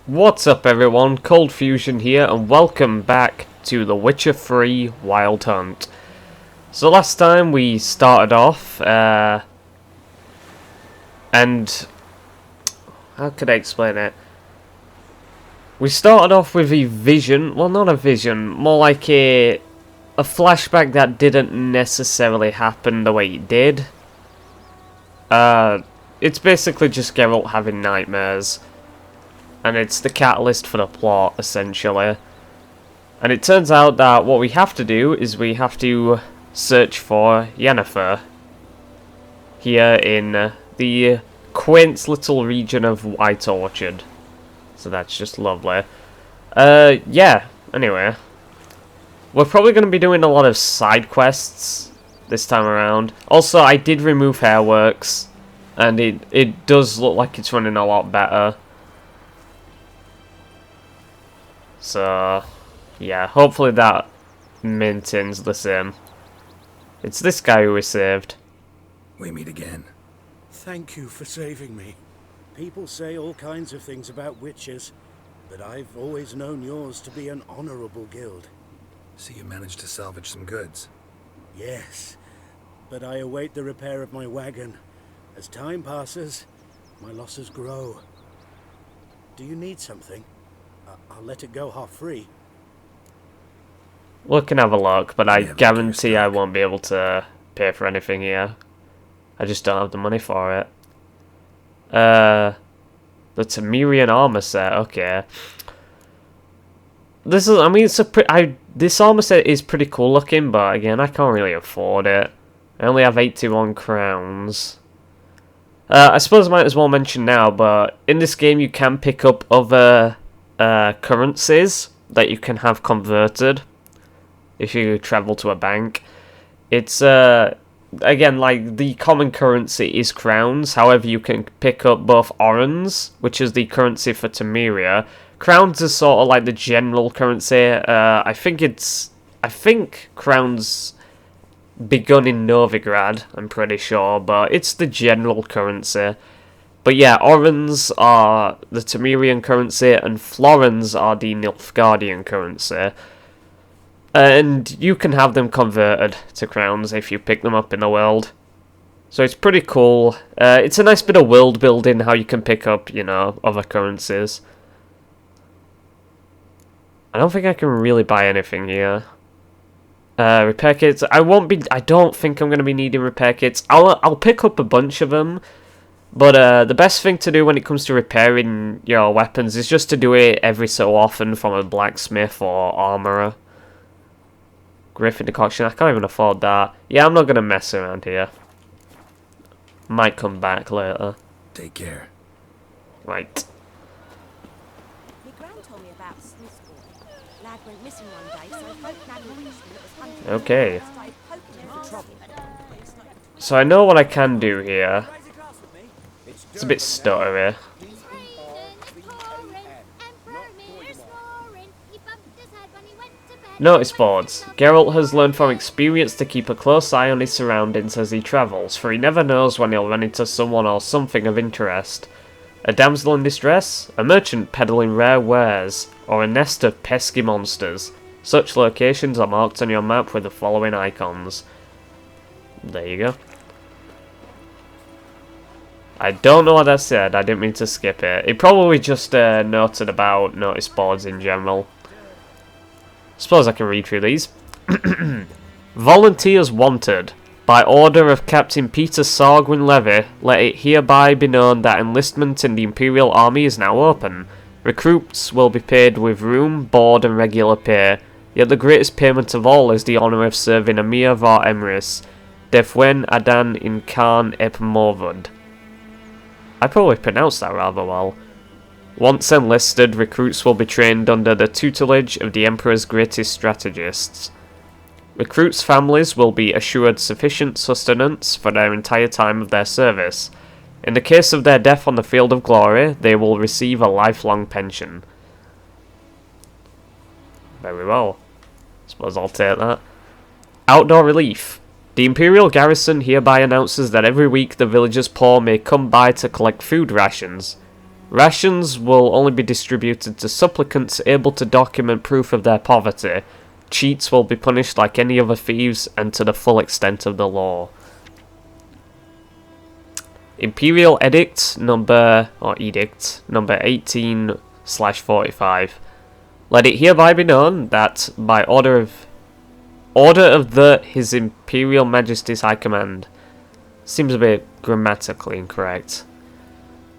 What's up everyone, ColdFusion here and welcome back to The Witcher 3 Wild Hunt. So last time we started off, and how could I explain it? We started off with a vision, well not a vision, more like a flashback that didn't necessarily happen the way it did. It's basically just Geralt having nightmares. And it's the catalyst for the plot, essentially. And it turns out that what we have to do is we have to search for Yennefer. Here in the quaint little region of White Orchard. So that's just lovely. Yeah, anyway. We're probably going to be doing a lot of side quests this time around. Also, I did remove Hairworks. And it does look like it's running a lot better. So, yeah, hopefully that maintains the same. It's this guy who we saved. We meet again. Thank you for saving me. People say all kinds of things about witches, but I've always known yours to be an honorable guild. So you managed to salvage some goods? Yes, but I await the repair of my wagon. As time passes, my losses grow. Do you need something? I'll let it go half-free. We can have a look, but I guarantee I won't be able to pay for anything here. I just don't have the money for it. The Temerian armor set, okay. This is, I mean, this armor set is pretty cool looking, but again, I can't really afford it. I only have 81 crowns. I suppose I might as well mention now, but in this game you can pick up other currencies that you can have converted if you travel to a bank. It's again, like, the common currency is crowns. However, you can pick up both orens, which is the currency for Temeria. Crowns is sort of like the general currency. I think crowns begun in Novigrad, I'm pretty sure, but it's the general currency. But yeah, orens are the Temerian currency, and florins are the Nilfgaardian currency. And you can have them converted to crowns if you pick them up in the world. So it's pretty cool. It's a nice bit of world building, how you can pick up, you know, other currencies. I don't think I can really buy anything here. Repair kits. I don't think I'm going to be needing repair kits. I'll pick up a bunch of them. But the best thing to do when it comes to repairing your weapons is just to do it every so often from a blacksmith or armourer. Griffin decoction, I can't even afford that. Yeah, I'm not going to mess around here. Might come back later. Take care. Right. My gran told me about Smith's boy. Lad went missing one day, so folk named the Richmond that was hunting him Okay. started poking him for trouble. So I know what I can do here. It's a bit stuttery. Notice boards. Geralt has learned from experience to keep a close eye on his surroundings as he travels, for he never knows when he'll run into someone or something of interest. A damsel in distress, a merchant peddling rare wares, or a nest of pesky monsters. Such locations are marked on your map with the following icons. There you go. I don't know what that said, I didn't mean to skip it. It probably just noted about notice boards in general. Suppose I can read through these. Volunteers wanted. By order of Captain Peter Sargwin Levy, let it hereby be known that enlistment in the Imperial Army is now open. Recruits will be paid with room, board and regular pay, yet the greatest payment of all is the honour of serving Emir var Emrys, Defwen Adan in Khan Ep Morvud. I probably pronounced that rather well. Once enlisted, recruits will be trained under the tutelage of the Emperor's greatest strategists. Recruits' families will be assured sufficient sustenance for their entire time of their service. In the case of their death on the field of glory, they will receive a lifelong pension. Very well. Suppose I'll take that. Outdoor relief. The Imperial Garrison hereby announces that every week the villagers' poor may come by to collect food rations. Rations will only be distributed to supplicants able to document proof of their poverty. Cheats will be punished like any other thieves and to the full extent of the law. Imperial Edict number 18/45. Let it hereby be known that by order of His Imperial Majesty's High Command. Seems a bit grammatically incorrect.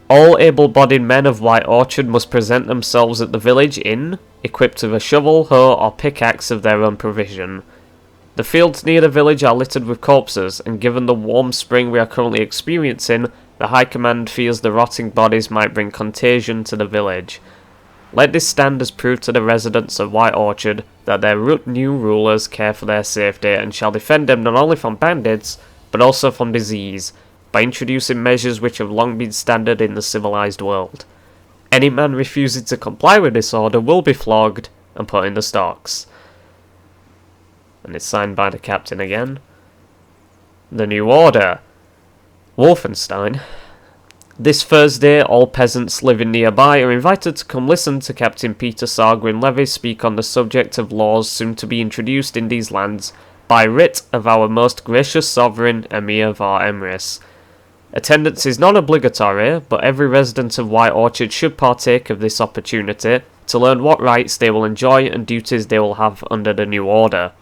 All able-bodied men of White Orchard must present themselves at the village inn, equipped with a shovel, hoe, or pickaxe of their own provision. The fields near the village are littered with corpses, and given the warm spring we are currently experiencing, the High Command fears the rotting bodies might bring contagion to the village. Let this stand as proof to the residents of White Orchard that their new rulers care for their safety and shall defend them not only from bandits, but also from disease, by introducing measures which have long been standard in the civilized world. Any man refusing to comply with this order will be flogged and put in the stocks. And it's signed by the captain again. The new order. Wolfenstein. This Thursday, all peasants living nearby are invited to come listen to Captain Peter Sargrin Levy speak on the subject of laws soon to be introduced in these lands by writ of our most gracious sovereign, Emir Var Emrys. Attendance is not obligatory, but every resident of White Orchard should partake of this opportunity to learn what rights they will enjoy and duties they will have under the new order.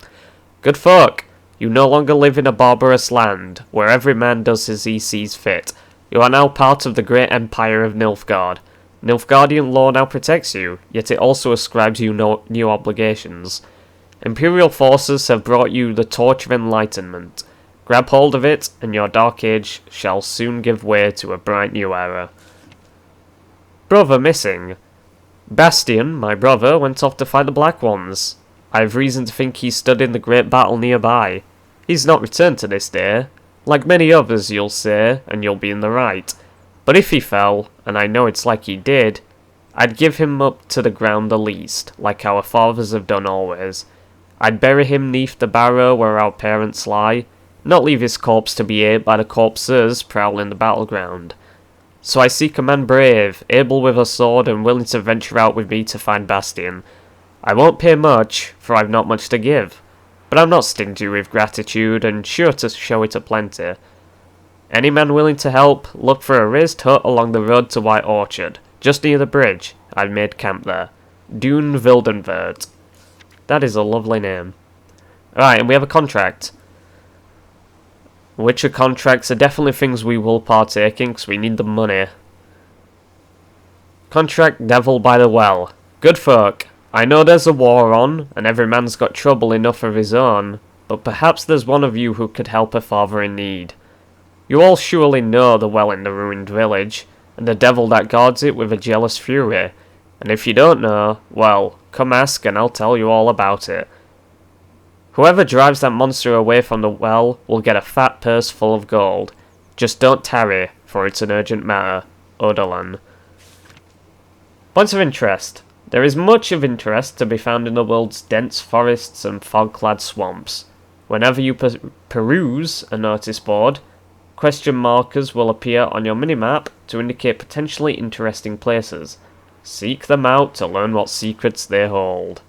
Good folk, you no longer live in a barbarous land, where every man does as he sees fit. You are now part of the great empire of Nilfgaard. Nilfgaardian law now protects you, yet it also ascribes you new obligations. Imperial forces have brought you the torch of enlightenment. Grab hold of it, and your dark age shall soon give way to a bright new era. Brother missing. Bastian, my brother, went off to fight the Black Ones. I have reason to think he stood in the great battle nearby. He's not returned to this day. Like many others, you'll say, and you'll be in the right. But if he fell, and I know it's like he did, I'd give him up to the ground the least, like our fathers have done always. I'd bury him neath the barrow where our parents lie, not leave his corpse to be ate by the corpses prowling the battleground. So I seek a man brave, able with a sword, and willing to venture out with me to find Bastian. I won't pay much, for I've not much to give, but I'm not stingy with gratitude, and sure to show it aplenty. Any man willing to help, look for a raised hut along the road to White Orchard, just near the bridge. I've made camp there. Dune Wildenvert. That is a lovely name. Alright, and we have a contract. Witcher contracts are definitely things we will partake in, because we need the money. Contract Devil by the Well. Good folk. I know there's a war on, and every man's got trouble enough of his own, but perhaps there's one of you who could help a father in need. You all surely know the well in the ruined village, and the devil that guards it with a jealous fury, and if you don't know, well, come ask and I'll tell you all about it. Whoever drives that monster away from the well will get a fat purse full of gold. Just don't tarry, for it's an urgent matter. Odolan. Points of interest. There is much of interest to be found in the world's dense forests and fog-clad swamps. Whenever you peruse a notice board, question markers will appear on your minimap to indicate potentially interesting places. Seek them out to learn what secrets they hold.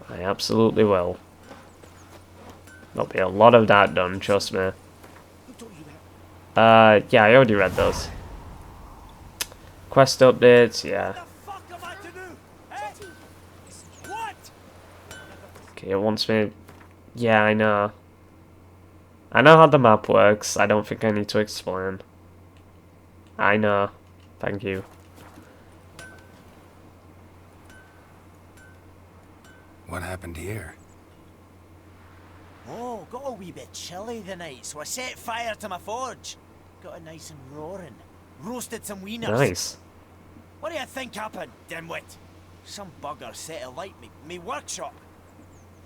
I absolutely will. There'll be a lot of that done, trust me. Yeah, I already read those. Quest updates, yeah. Okay, it wants me... Yeah, I know. I know how the map works. I don't think I need to explain. I know. Thank you. What happened here? Oh, got a wee bit chilly the night, so I set fire to my forge. Got it nice and roaring. Roasted some wieners. Nice. What do you think happened, dimwit? Some bugger set alight me workshop.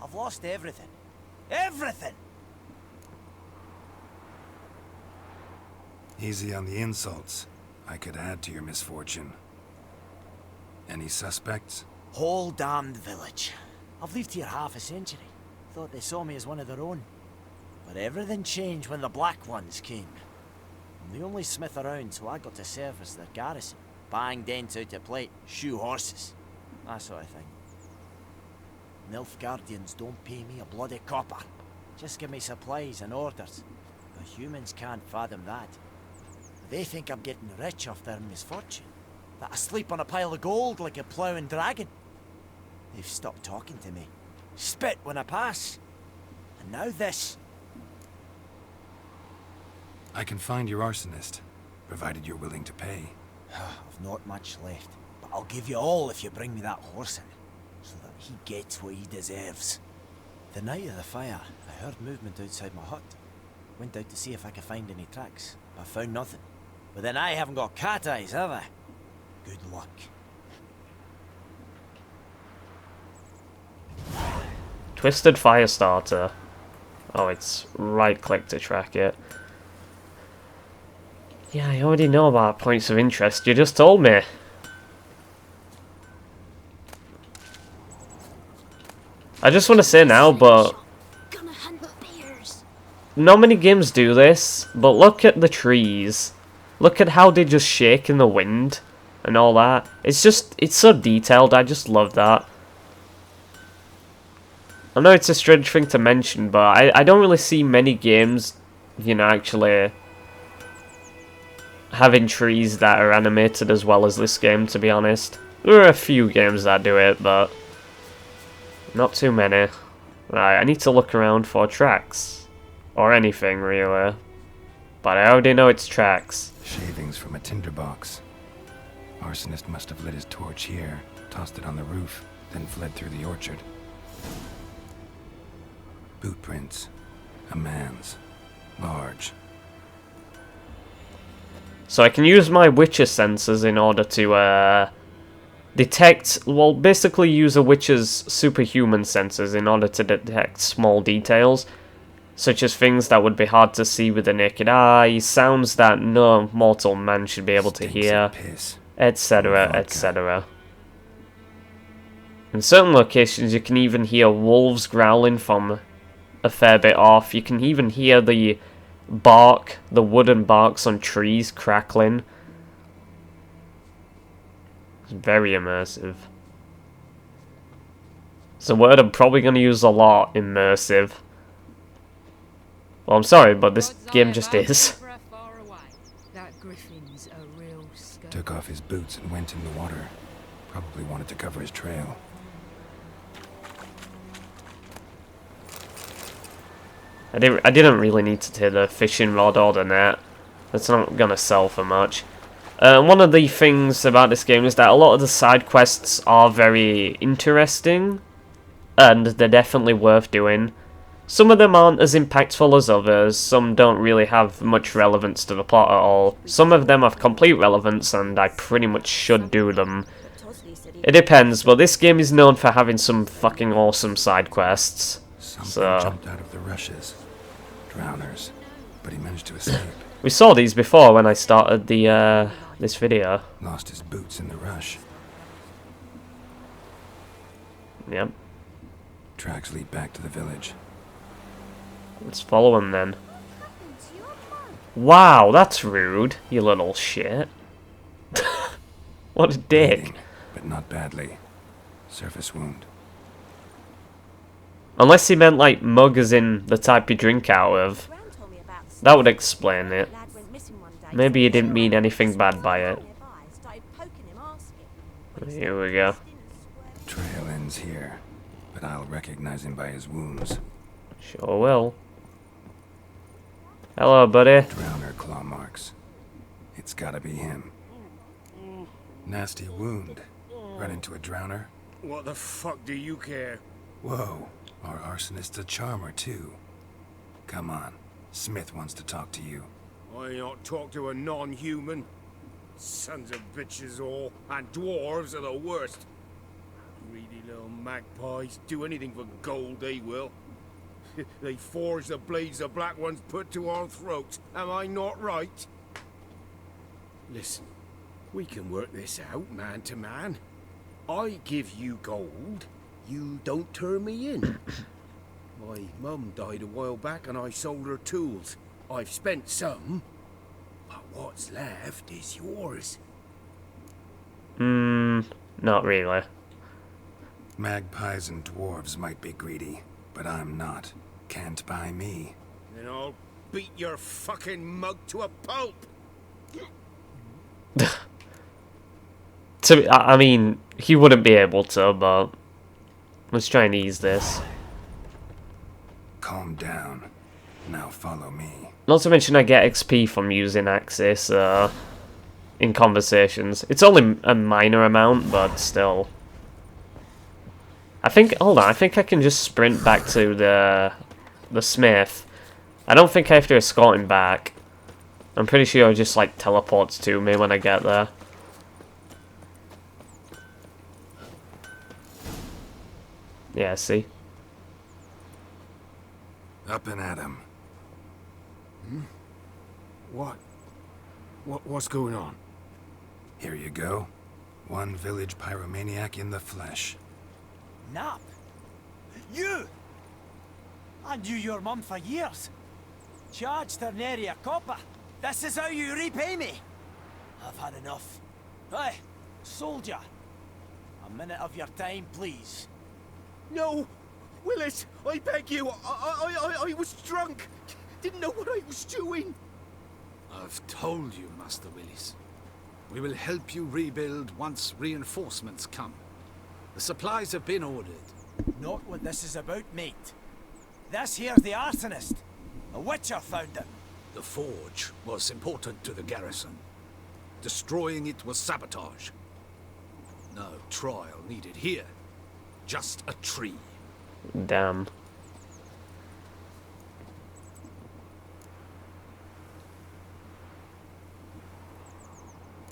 I've lost everything. Everything! Easy on the insults. I could add to your misfortune. Any suspects? Whole damned village. I've lived here half a century. Thought they saw me as one of their own. But everything changed when the Black Ones came. I'm the only smith around, so I got to serve as their garrison. bang dents out of plate, shoe horses, that sort of thing. Nilfgaardians don't pay me a bloody copper. Just give me supplies and orders. But humans can't fathom that. They think I'm getting rich off their misfortune. That I sleep on a pile of gold like a ploughing dragon. They've stopped talking to me. Spit when I pass. And now this. I can find your arsonist, provided you're willing to pay. I've not much left, but I'll give you all if you bring me that horse in, so that he gets what he deserves. The night of the fire, I heard movement outside my hut. Went out to see if I could find any tracks, but I found nothing. But then I haven't got cat eyes, have I? Good luck. Twisted fire starter. Oh, it's right click to track it. Yeah, I already know about points of interest. You just told me. I just want to say now, but not many games do this, but look at the trees. Look at how they just shake in the wind and all that. It's so detailed. I just love that. I know it's a strange thing to mention, but I don't really see many games, you know, actually having trees that are animated as well as this game, to be honest. There are a few games that do it, but not too many. Right, I need to look around for tracks. Or anything, really. But I already know it's tracks. Shavings from a tinderbox. Arsonist must have lit his torch here, tossed it on the roof, then fled through the orchard. Boot prints. A man's. Large. So I can use my Witcher sensors in order to detect, well, basically use a Witcher's superhuman sensors in order to detect small details, such as things that would be hard to see with the naked eye, sounds that no mortal man should be able to hear, etc., etc. In certain locations you can even hear wolves growling from a fair bit off. You can even hear the bark, the wooden barks on trees crackling. It's very immersive. It's a word I'm probably going to use a lot, immersive. Well, I'm sorry, but this game just is. Took off his boots and went in the water. Probably wanted to cover his trail. I didn't really need to take the fishing rod or the net. That's not gonna sell for much. One of the things about this game is that a lot of the side quests are very interesting, and they're definitely worth doing. Some of them aren't as impactful as others, some don't really have much relevance to the plot at all. Some of them have complete relevance, and I pretty much should do them. It depends, but this game is known for having some fucking awesome side quests. Something jumped out of the rushes. Drowners. But he managed to escape. We saw these before when I started the this video. Lost his boots in the rush. Yep. Tracks lead back to the village. Let's follow him then. Wow, that's rude, you little shit. What a dick. Bleeding, but not badly. Surface wound. Unless he meant like mug as in the type you drink out of. That would explain it. Maybe he didn't mean anything bad by it. Here we go. Trail ends here, but I'll recognize him by his wounds. Sure will. Hello, buddy. Drowner claw marks. It's gotta be him. Nasty wound. Run into a drowner? What the fuck do you care? Whoa, our arsonist's a charmer too. Come on, Smith wants to talk to you. I ain't not talk to a non-human. Sons of bitches all, and dwarves are the worst. Greedy little magpies, do anything for gold they will. They forge the blades the black ones put to our throats, am I not right? Listen, we can work this out man to man. I give you gold, you don't turn me in. My mum died a while back and I sold her tools. I've spent some, but what's left is yours. Not really. Magpies and dwarves might be greedy, but I'm not. Can't buy me. Then I'll beat your fucking mug to a pulp. I mean, he wouldn't be able to, but let's try and ease this. Calm down. Now follow me. Not to mention I get XP from using Axis in conversations. It's only a minor amount, but still. Hold on, I think I can just sprint back to the smith. I don't think I have to escort him back. I'm pretty sure it just like teleports to me when I get there. Yeah, see? Up and at him. What's going on? Here you go. One village pyromaniac in the flesh. Nap? You? I knew your mum for years. Charged her nary a copper. This is how you repay me. I've had enough. Hey, soldier. A minute of your time, please. No! Willis, I beg you. I was drunk. Didn't know what I was doing. I've told you, Master Willis. We will help you rebuild once reinforcements come. The supplies have been ordered. Not what this is about, mate. This here's the arsonist. A witcher found him. The forge was important to the garrison. Destroying it was sabotage. No trial needed here. Just a tree. Damn.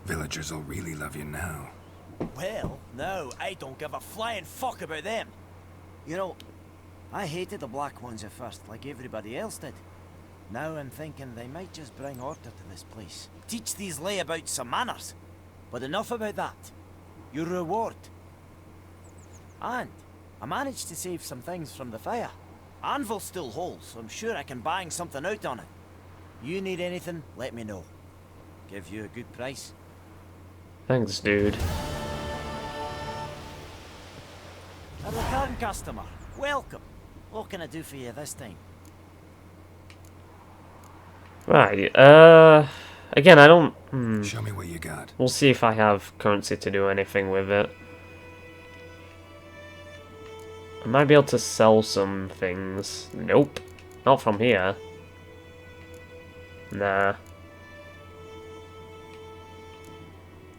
Villagers will really love you now. Well, no, I don't give a flying fuck about them. You know, I hated the Black Ones at first, like everybody else did. Now I'm thinking they might just bring order to this place. Teach these layabouts some manners. But enough about that. Your reward. And I managed to save some things from the fire. Anvil's still whole, so I'm sure I can bang something out on it. You need anything, let me know. Give you a good price. Thanks, dude. A return customer. Welcome. What can I do for you this time? Right, again, I don't... Show me what you got. We'll see if I have currency to do anything with it. I might be able to sell some things. Nope. Not from here. Nah.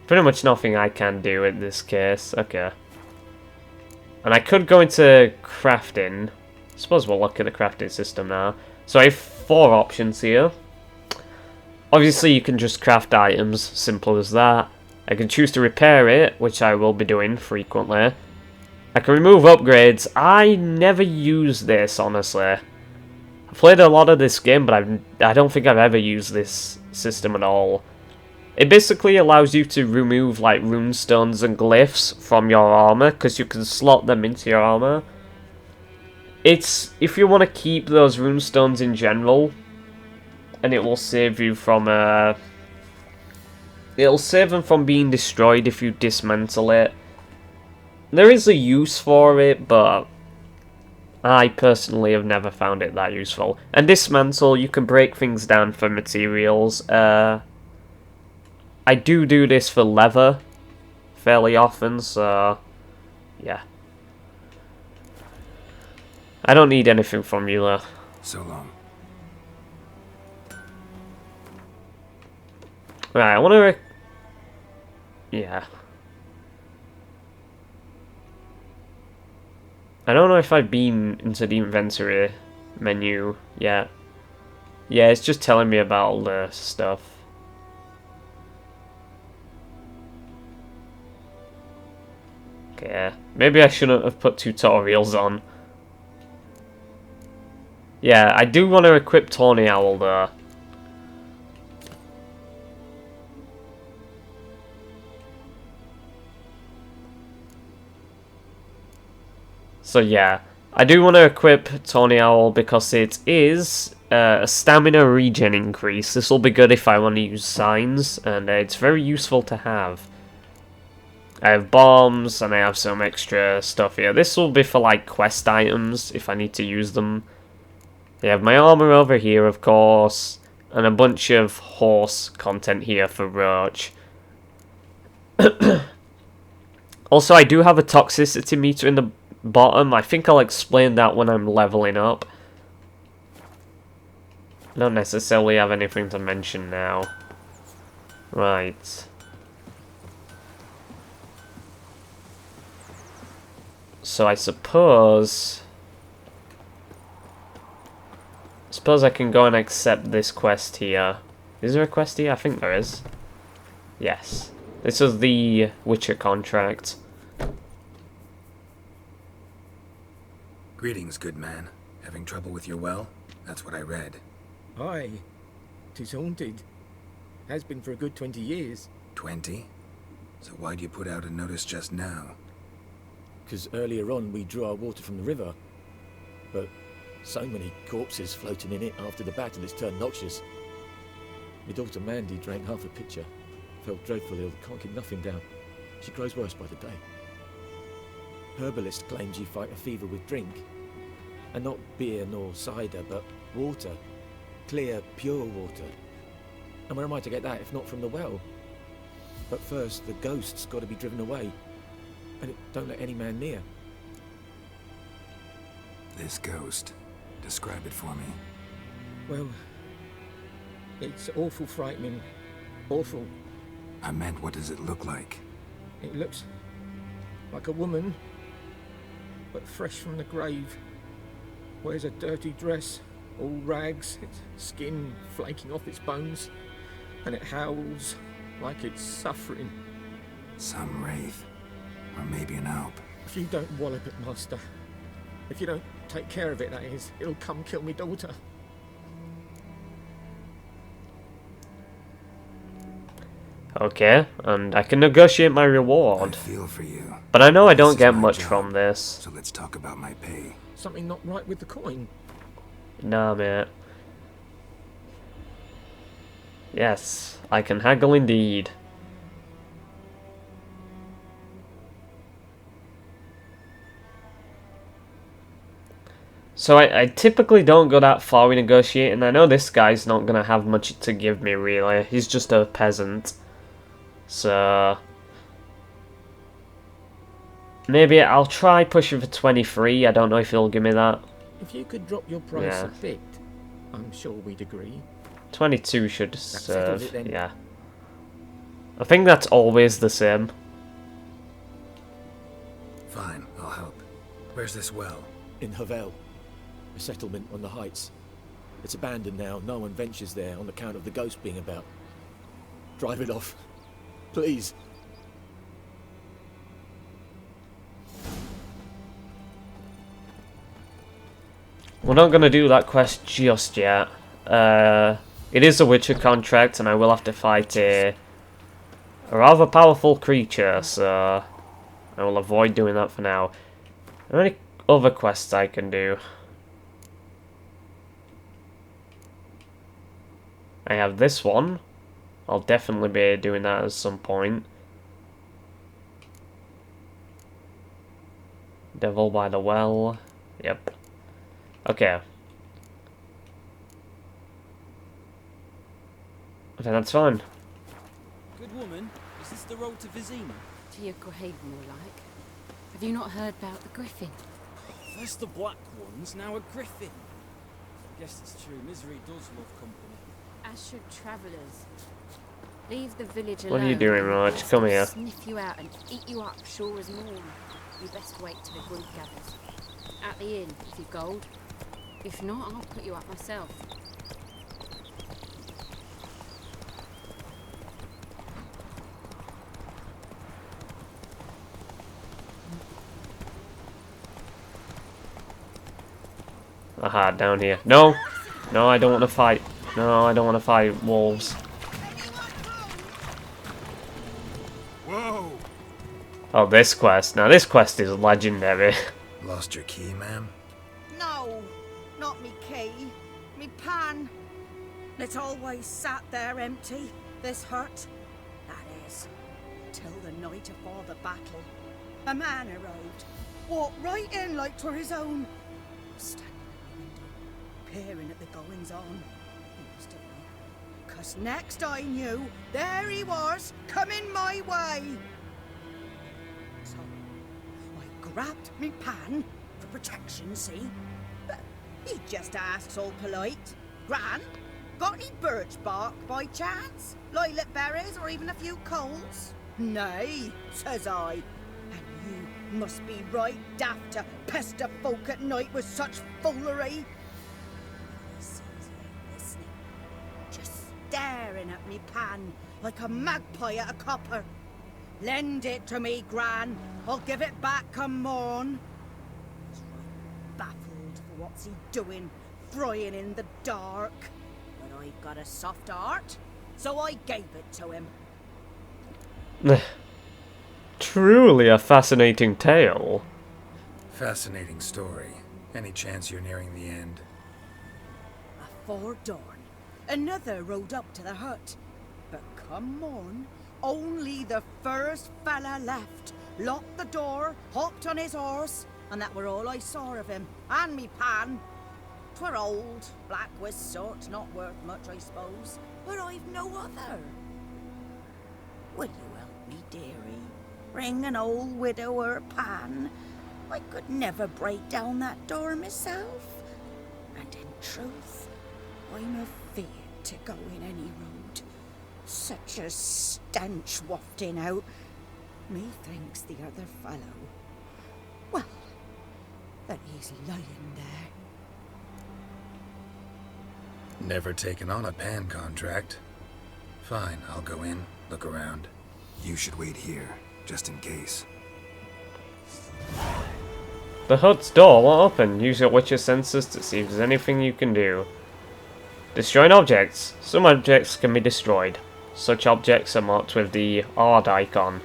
Pretty much nothing I can do in this case. Okay. And I could go into crafting. I suppose we'll look at the crafting system now. So I have 4 options here. Obviously you can just craft items, simple as that. I can choose to repair it, which I will be doing frequently. I can remove upgrades. I never use this, honestly. I've played a lot of this game, but I don't think I've ever used this system at all. It basically allows you to remove like runestones and glyphs from your armor, because you can slot them into your armor. It's, if you want to keep those runestones in general, and it will save you from it'll save them from being destroyed if you dismantle it. There is a use for it, but I personally have never found it that useful. And dismantle, you can break things down for materials. I do this for leather fairly often, so yeah. I don't need anything from you though. So long. Right, I want to... Yeah. I don't know if I've been into the inventory menu yet. Yeah, it's just telling me about all the stuff. Okay, maybe I shouldn't have put tutorials on. Yeah, I do want to equip Tawny Owl though. So yeah, I do want to equip Tawny Owl because it is a stamina regen increase. This will be good if I want to use signs, and it's very useful to have. I have bombs, and I have some extra stuff here. This will be for, like, quest items, if I need to use them. I have my armor over here, of course, and a bunch of horse content here for Roach. Also, I do have a toxicity meter in the bottom. I think I'll explain that when I'm leveling up. I don't necessarily have anything to mention now. Right. So I suppose I can go and accept this quest here. Is there a quest here? I think there is. Yes. This is the Witcher contract. Greetings, good man. Having trouble with your well? That's what I read. Aye. 'Tis haunted. Has been for a good 20 years. 20? So why'd you put out a notice just now? 'Cause earlier on we drew our water from the river. But so many corpses floating in it after the battle it's turned noxious. My daughter Mandy drank half a pitcher. Felt dreadful ill, can't keep nothing down. She grows worse by the day. Herbalist claims you fight a fever with drink. And not beer nor cider, but water. Clear, pure water. And where am I to get that if not from the well? But first, the ghost's got to be driven away. And it don't let any man near. This ghost. Describe it for me. Well, it's awful frightening. Awful. I meant, what does it look like? It looks like a woman, but fresh from the grave. Wears a dirty dress, all rags, its skin flaking off its bones, and it howls like it's suffering. Some wraith. Or maybe an alp. If you don't wallop it, master, if you don't take care of it, that is, it'll come kill me daughter. Okay, and I can negotiate my reward. I feel for you. But I know I don't This is get my much job, from this. So let's talk about my pay. Something not right with the coin. Nah, mate. Yes, I can haggle indeed. So I typically don't go that far with negotiating. I know this guy's not going to have much to give me, really. He's just a peasant. So maybe I'll try pushing for 23. I don't know if he'll give me that. If you could drop your price Yeah. a bit, I'm sure we'd agree. 22 should settles serve, it then. yeah. I think that's always the same. Fine, I'll help. Where's this well? In Havel, a settlement on the heights. It's abandoned now. No one ventures there on account of the ghost being about. Drive it off, please. We're not going to do that quest just yet. It is a Witcher contract, and I will have to fight a rather powerful creature, so I will avoid doing that for now. Are there any other quests I can do? I have this one. I'll definitely be doing that at some point. Devil by the Well. Yep. Okay. Okay, that's fine. Good woman, is this the road to Vizima? To your grave, more like. Have you not heard about the griffin? First the black ones, now a griffin. Guess it's true, misery does love company. As should travellers. Leave the village alone. What are you doing, Raj? Come here. Sniff you out and eat you up, sure as morn. You best wait till the wood gathers. At the inn, if you've gold. If not, I'll put you up myself. Aha, down here. No! No, I don't want to fight. No, I don't want to fight wolves. Whoa! Oh, this quest. Now, this quest is legendary. Lost your key, ma'am? No, not me key, me pan. It always sat there empty, this hut. That is, till the night afore the battle. A man arrived, walked right in like 'twere his own. Standing at the window, peering at the goings on. He must have known, 'cause next I knew, there he was, coming my way. So I grabbed me pan for protection, see? But he just asks all polite, Gran, got any birch bark by chance? Lilac berries or even a few coals? Nay, says I. And you must be right daft to pester folk at night with such foolery. He sees he ain't listening, just staring at me pan like a magpie at a copper. Lend it to me, Gran. I'll give it back come morn. He's right baffled for what's he doing, frying in the dark. But I've got a soft heart, so I gave it to him. Truly a fascinating tale. Fascinating story. Any chance you're nearing the end? Afore dawn, another rode up to the hut. But come morn, only the first fella left. Locked the door, hopped on his horse, and that were all I saw of him, and me pan. 'Twere old, black with sort, not worth much, I suppose, but I've no other. Will you help me, dearie? Bring an old widower pan. I could never break down that door myself. And in truth, I'm afeard to go in any road. Such a stench wafting out. Methinks the other fellow, well, that he's lying there. Never taken on a pan contract. Fine, I'll go in, look around. You should wait here, just in case. The hut's door won't open. Use your witcher senses to see if there's anything you can do. Destroying objects. Some objects can be destroyed. Such objects are marked with the Ard icon.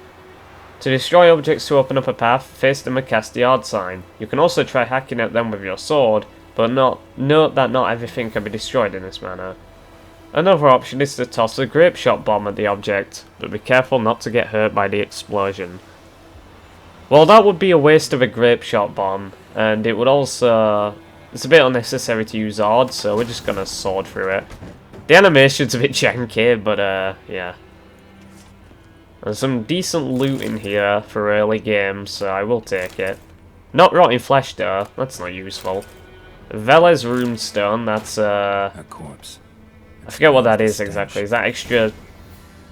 To destroy objects to open up a path, face them and cast the Ard sign. You can also try hacking at them with your sword, but note that not everything can be destroyed in this manner. Another option is to toss a grape shot bomb at the object, but be careful not to get hurt by the explosion. Well, that would be a waste of a grape shot bomb, and it would also... It's a bit unnecessary to use Ard, so we're just gonna sword through it. The animation's a bit janky, but yeah. There's some decent loot in here for early game, so I will take it. Not rotting flesh though, that's not useful. Velez runestone, that's A corpse. I forget what that is exactly. Is that extra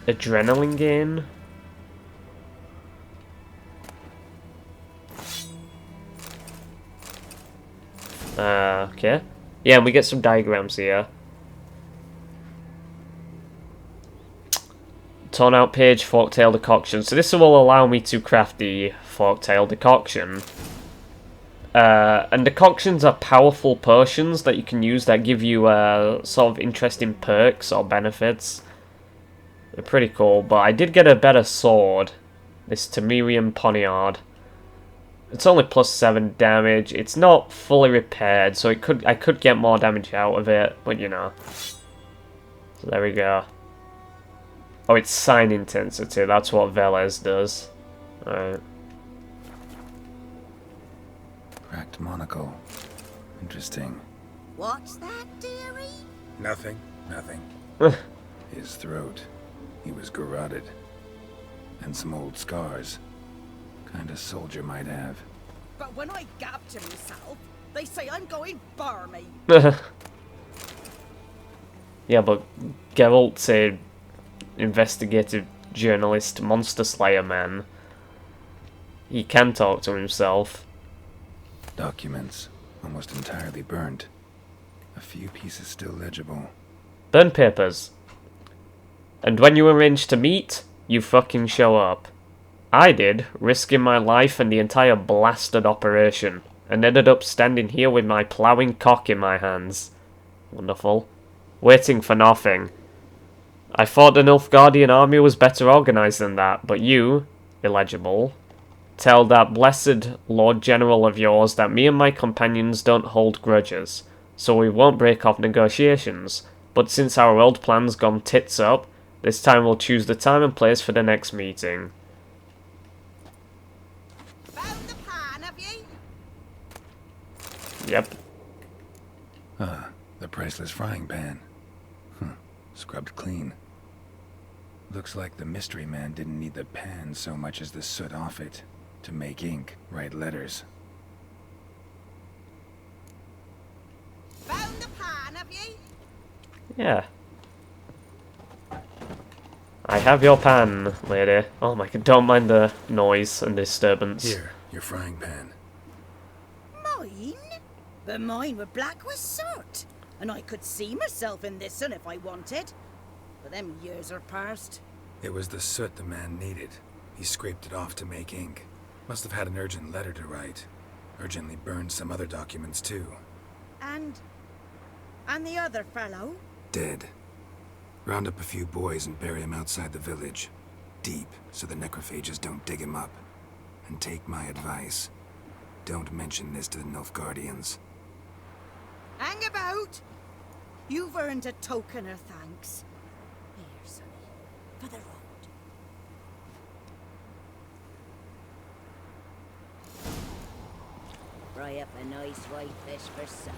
adrenaline gain? Okay. Yeah, and we get some diagrams here. Torn out page, forktail decoction. So this will allow me to craft the forktail decoction. And decoctions are powerful potions that you can use that give you sort of interesting perks or benefits. They're pretty cool, but I did get a better sword. This Temerian Poniard. It's only plus 7 damage. It's not fully repaired, so I could get more damage out of it, but you know. So there we go. Oh, it's sign intensity. That's what Velez does. Alright. Cracked monocle. Interesting. What's that, dearie? Nothing. His throat. He was garroted. And some old scars. Kind of soldier might have. But when I gab to myself, they say I'm going barmy. Yeah, but Geralt's a investigative journalist, monster slayer man. He can talk to himself. Documents. Almost entirely burnt. A few pieces still legible. Burn papers. And when you arrange to meet, you fucking show up. I did, risking my life and the entire blasted operation, and ended up standing here with my ploughing cock in my hands. Wonderful. Waiting for nothing. I thought the Nilfgaardian army was better organised than that, but you, illegible, tell that blessed Lord General of yours that me and my companions don't hold grudges, so we won't break off negotiations, but since our old plan's gone tits up, this time we'll choose the time and place for the next meeting. Yep. Ah, the priceless frying pan. Scrubbed clean. Looks like the mystery man didn't need the pan so much as the soot off it to make ink, write letters. Found the pan, have ye? Yeah. I have your pan, lady. Oh my god, don't mind the noise and disturbance. Here, your frying pan. Mine? But mine were black with soot. And I could see myself in this one if I wanted. But them years are past. It was the soot the man needed. He scraped it off to make ink. Must have had an urgent letter to write. Urgently burned some other documents too. And the other fellow? Dead. Round up a few boys and bury him outside the village. Deep, so the necrophages don't dig him up. And take my advice. Don't mention this to the Nilfgaardians. Hang about! You've earned a token of thanks. Here, sonny, for the road. Fry up a nice white fish for supper.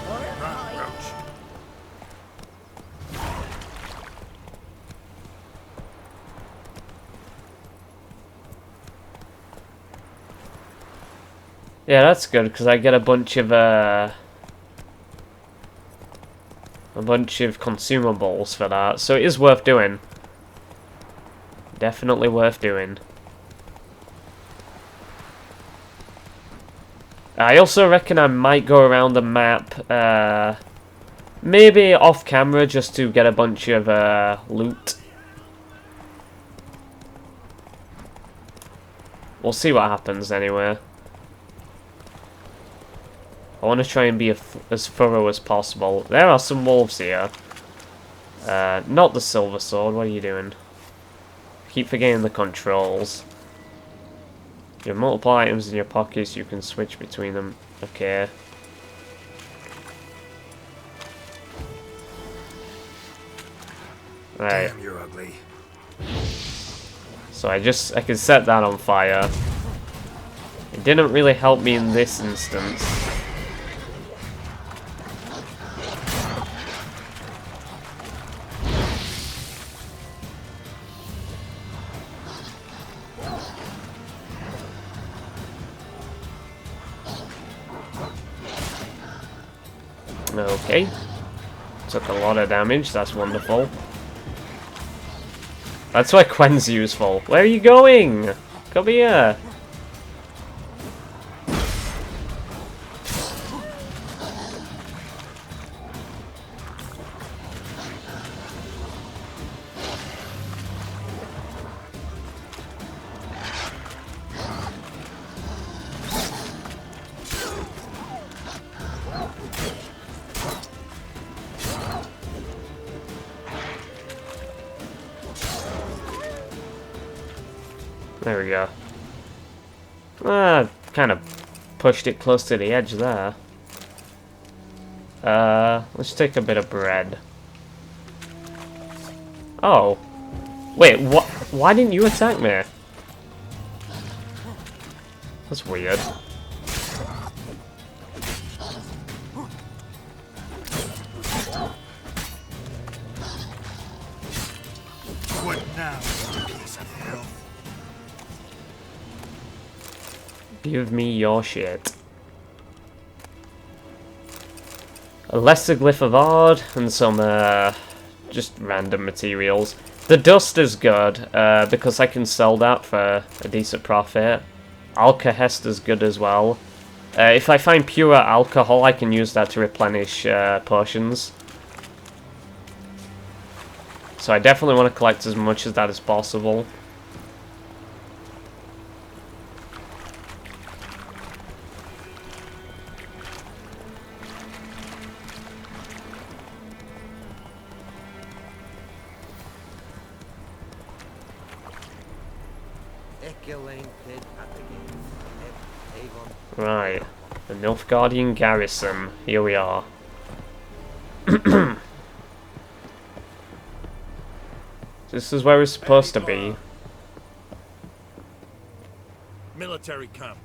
Or a pie. Yeah, that's good because I get a bunch of consumables for that, so it is worth doing. Definitely worth doing. I also reckon I might go around the map, maybe off camera, just to get a bunch of loot. We'll see what happens anyway. I want to try and be as thorough as possible. There are some wolves here. Not the silver sword. What are you doing? Keep forgetting the controls. You have multiple items in your pockets. You can switch between them. Okay. Right. Damn, you're ugly. So I can set that on fire. It didn't really help me in this instance. Okay. Took a lot of damage, that's wonderful. That's why Quen's useful. Where are you going? Come here. There we go. Kind of pushed it close to the edge there. Let's take a bit of bread. Oh. Wait, what? Why didn't you attack me? That's weird. What now, piece of filth? Give me your shit. A lesser glyph of ard and some just random materials. The dust is good because I can sell that for a decent profit. Alkahest is good as well. If I find pure alcohol, I can use that to replenish potions. So I definitely want to collect as much of that as possible. Right, the Nilfgaardian garrison. Here we are. This is where we're supposed to be. Military camp.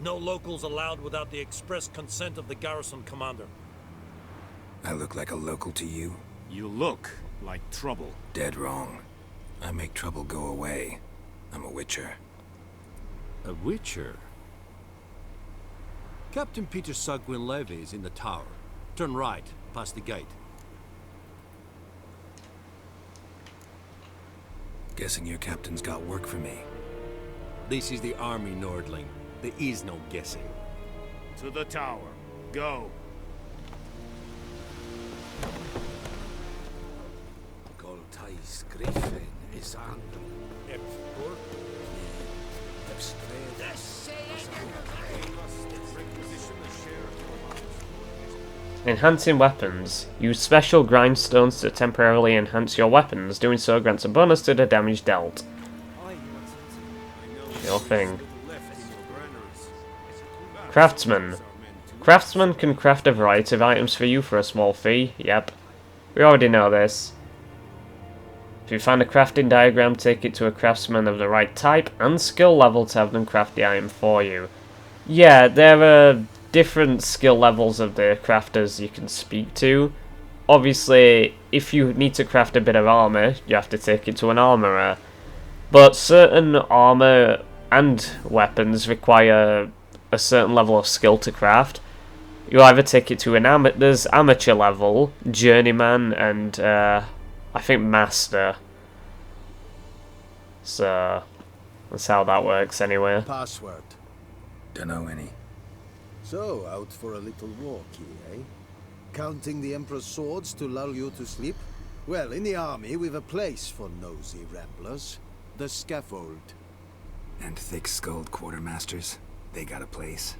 No locals allowed without the express consent of the garrison commander. I look like a local to you? You look like trouble. Dead wrong. I make trouble go away. I'm a witcher. A witcher? Captain Peter Sagwin Levy is in the tower. Turn right, past the gate. Guessing your captain's got work for me. This is the army, Nordling. There is no guessing. To the tower. Go. Goltais Griffin is on. Enhancing weapons. Use special grindstones to temporarily enhance your weapons. Doing so grants a bonus to the damage dealt. Your thing. Craftsman. Craftsman can craft a variety of items for you for a small fee. Yep. We already know this. If you find a crafting diagram, take it to a craftsman of the right type and skill level to have them craft the item for you. Yeah, there are different skill levels of the crafters you can speak to. Obviously, if you need to craft a bit of armor, you have to take it to an armorer. But certain armor and weapons require a certain level of skill to craft. You either take it to an there's amateur level, journeyman, and I think master. So that's how that works anyway. Password. Dunno any. So, out for a little walk here, eh? Counting the Emperor's swords to lull you to sleep? Well, in the army, we've a place for nosy ramblers. The scaffold. And thick-skulled quartermasters. They got a place.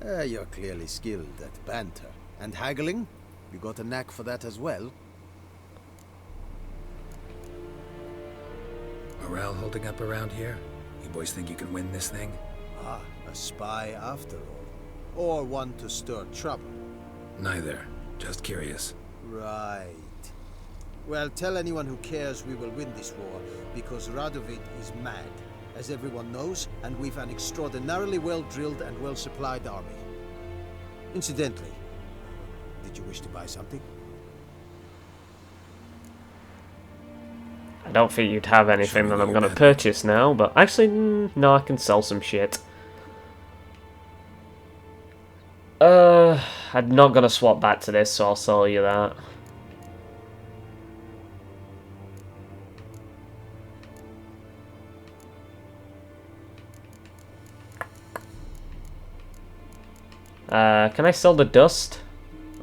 You're clearly skilled at banter. And haggling? You got a knack for that as well? Morale holding up around here? You boys think you can win this thing? Ah, a spy after all. Or one to stir trouble. Neither. Just curious. Right. Well, tell anyone who cares we will win this war, because Radovid is mad, as everyone knows, and we've an extraordinarily well-drilled and well-supplied army. Incidentally, did you wish to buy something? I don't think you'd have anything that I'm going to purchase now, but actually, no, I can sell some shit. I'm not going to swap back to this, so I'll sell you that. Can I sell the dust?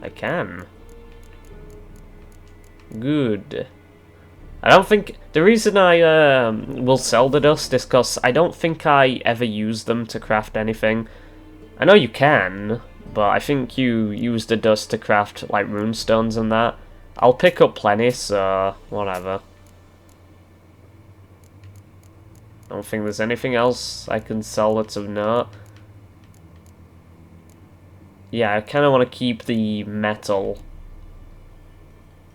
I can. Good. I don't think... The reason I will sell the dust is because I don't think I ever use them to craft anything. I know you can, but I think you use the dust to craft like runestones and that. I'll pick up plenty, so whatever. I don't think there's anything else I can sell that's of note. Yeah, I kind of want to keep the metal.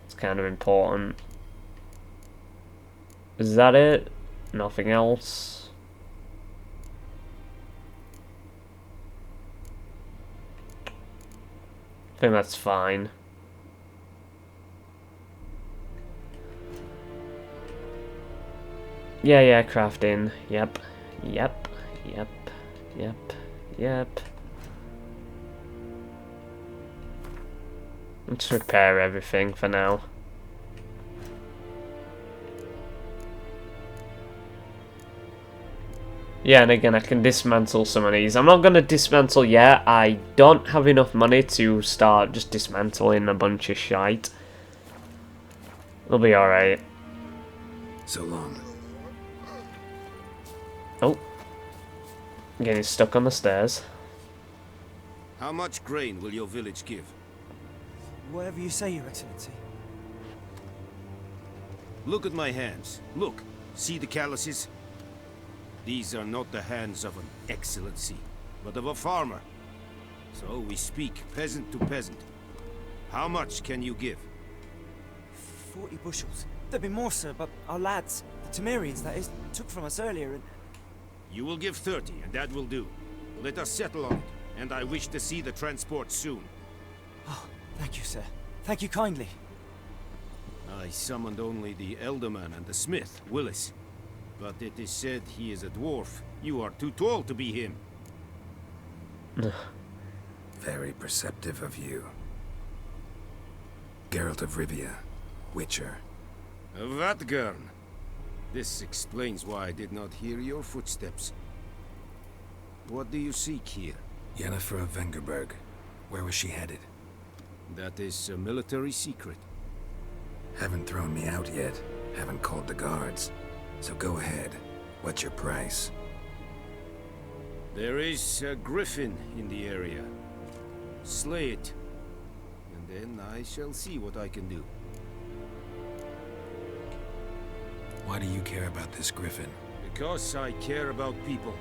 It's kind of important. Is that it? Nothing else? I think that's fine. Yeah, crafting. Yep. Let's repair everything for now. Yeah, and again, I can dismantle some of these. I'm not going to dismantle yet. I don't have enough money to start just dismantling a bunch of shite. It'll be alright. So long. Oh. I'm getting stuck on the stairs. How much grain will your village give? Whatever you say, Your Excellency. Look at my hands. Look. See the calluses? These are not the hands of an excellency, but of a farmer. So we speak peasant to peasant. How much can you give? 40 bushels. There'd be more, sir, but our lads, the Temerians, that is, took from us earlier and... You will give 30, and that will do. Let us settle on it, and I wish to see the transport soon. Oh, thank you, sir. Thank you kindly. I summoned only the Elderman and the smith, Willis. But it is said he is a dwarf. You are too tall to be him. Very perceptive of you. Geralt of Rivia, Witcher. Vatgern. This explains why I did not hear your footsteps. What do you seek here? Yennefer of Vengerberg. Where was she headed? That is a military secret. Haven't thrown me out yet. Haven't called the guards. So go ahead. What's your price? There is a griffin in the area. Slay it. And then I shall see what I can do. Why do you care about this griffin? Because I care about people.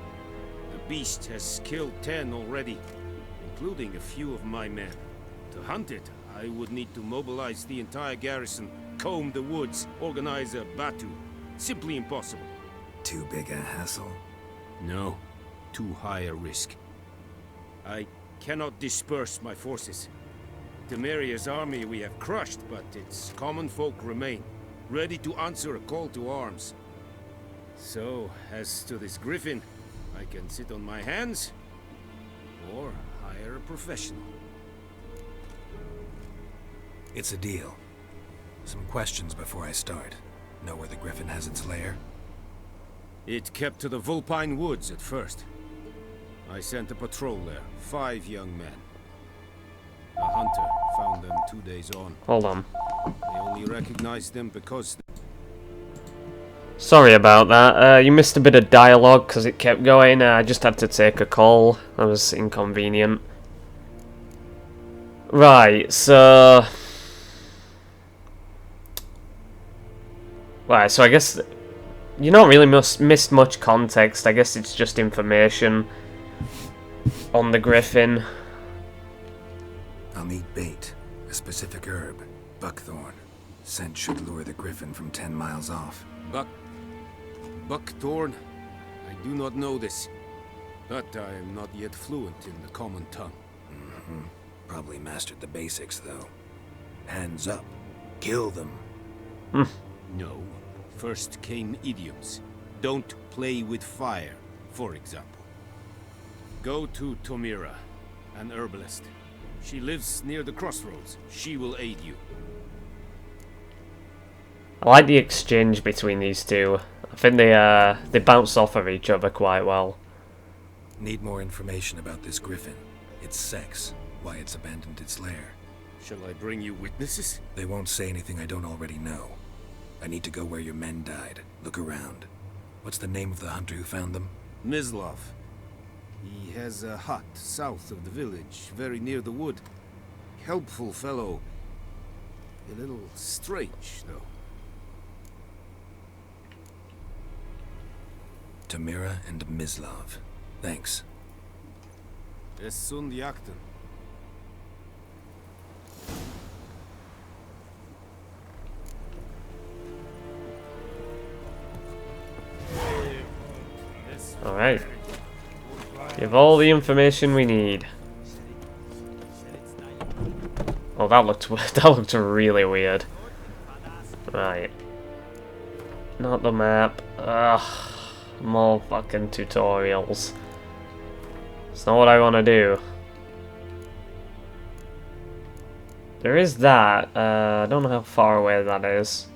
The beast has killed 10 already, including a few of my men. To hunt it, I would need to mobilize the entire garrison, comb the woods, organize a batu. Simply impossible. Too big a hassle? No. Too high a risk. I cannot disperse my forces. Temeria's army we have crushed, but its common folk remain, ready to answer a call to arms. So, as to this griffin, I can sit on my hands, or hire a professional. It's a deal. Some questions before I start. Know where the griffin has its lair? It kept to the Vulpine Woods at first. I sent a patrol there, 5 young men. A hunter found them 2 days on. Hold on. They only recognized them because... Sorry about that. You missed a bit of dialogue because it kept going. I just had to take a call. That was inconvenient. Right, so... Right, so I guess... You not really missed much context. I guess it's just information on the griffin. I'll need bait. A specific herb. Buckthorn. Scent should lure the griffin from 10 miles off. Buckthorn? I do not know this. But I am not yet fluent in the common tongue. Probably mastered the basics, though. Hands up. Kill them. No. First came idioms. Don't play with fire, for example. Go to Tomira, an herbalist. She lives near the crossroads. She will aid you. I like the exchange between these two. I think they bounce off of each other quite well. Need more information about this griffin. Its sex. Why it's abandoned its lair. Shall I bring you witnesses? They won't say anything I don't already know. I need to go where your men died. Look around. What's the name of the hunter who found them? Mislav. He has a hut south of the village, very near the wood. Helpful fellow. A little strange, though. Tamira and Mislav. Thanks. Es sunt jakten. Alright. Give all the information we need. Oh, that looked really weird. Right. Not the map. Ugh. More fucking tutorials. It's not what I want to do. There is that. I don't know how far away that is.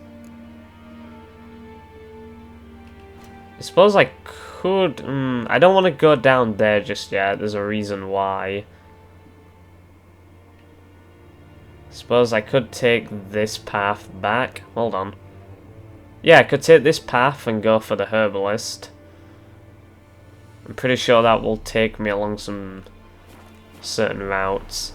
I suppose I could... I don't want to go down there just yet. There's a reason why. I suppose I could take this path back. Hold on. Yeah, I could take this path and go for the herbalist. I'm pretty sure that will take me along some certain routes.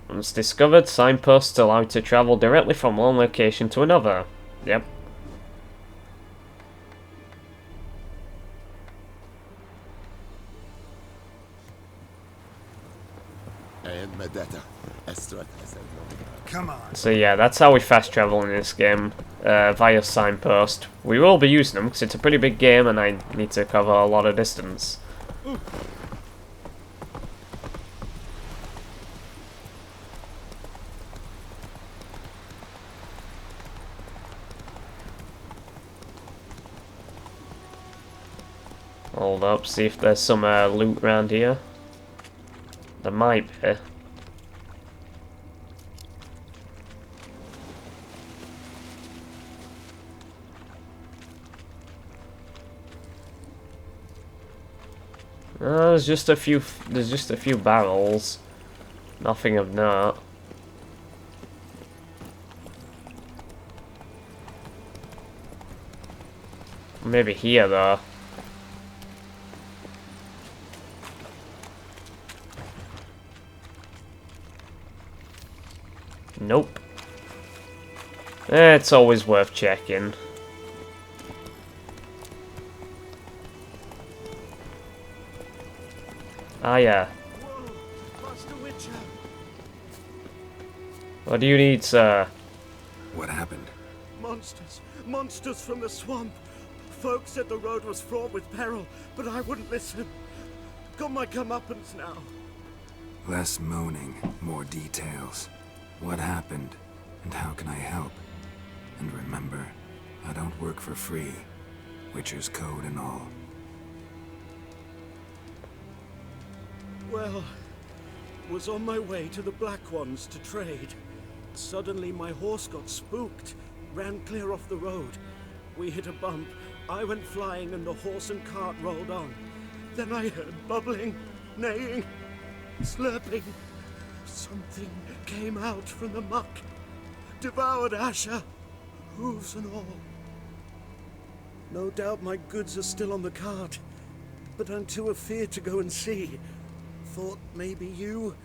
Once discovered, signposts allow you to travel directly from one location to another. Yep. And Come on. So yeah, that's how we fast travel in this game, via signpost. We will be using them because it's a pretty big game and I need to cover a lot of distance. Hold up, see if there's some loot around here. There might be. There's just a few barrels. Nothing of note. Maybe here though. Nope. It's always worth checking. Ah, yeah. What do you need, sir? What happened? Monsters! Monsters from the swamp! Folks said the road was fraught with peril, but I wouldn't listen. Got my comeuppance now. Less moaning, more details. What happened, and how can I help? And remember, I don't work for free. Witcher's code and all. Well, was on my way to the Black Ones to trade. Suddenly my horse got spooked, ran clear off the road. We hit a bump, I went flying and the horse and cart rolled on. Then I heard bubbling, neighing, slurping. Something came out from the muck, devoured Asher, hooves and all. No doubt my goods are still on the cart, but I'm too afeard to go and see. Thought maybe you.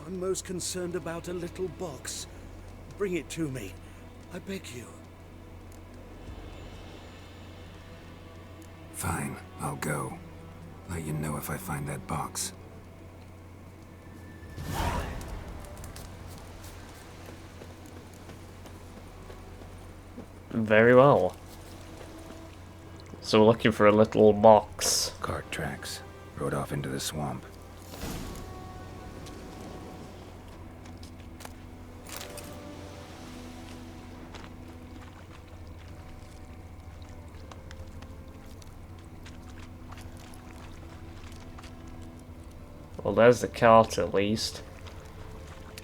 I'm most concerned about a little box. Bring it to me, I beg you. Fine, I'll go. Let you know if I find that box. Very well. So we're looking for a little box. Cart tracks. Rode off into the swamp. Well, there's the cart at least.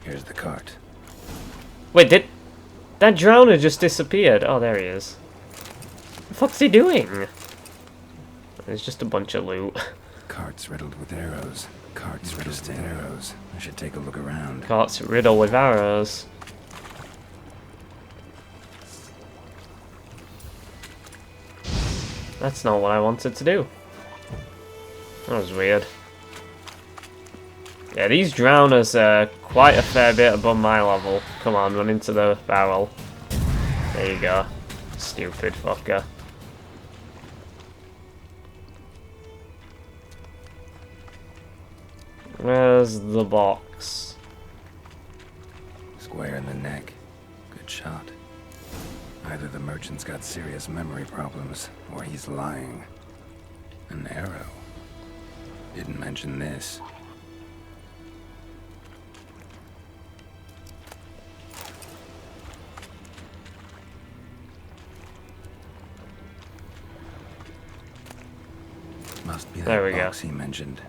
Here's the cart. Wait, did that drowner just disappeared? Oh, there he is. What the fuck's he doing? There's just a bunch of loot. Cart's riddled with arrows. Cart's riddled with arrows. I should take a look around. Cart's riddled with arrows. That's not what I wanted to do. That was weird. Yeah, these drowners are quite a fair bit above my level. Come on, run into the barrel. There you go. Stupid fucker. Where's the box? Square in the neck. Good shot. Either the merchant's got serious memory problems, or he's lying. An arrow. Didn't mention this. Must be There we that go. box he mentioned.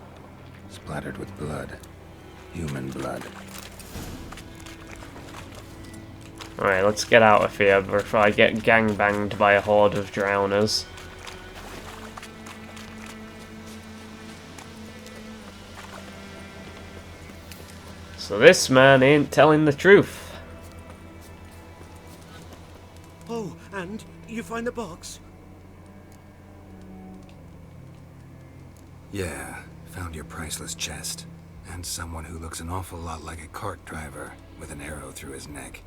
Splattered with blood. Human blood. Alright, let's get out of here before I get gangbanged by a horde of drowners. So this man ain't telling the truth. Oh, and you find the box? Yeah, found your priceless chest. And someone who looks an awful lot like a cart driver, with an arrow through his neck.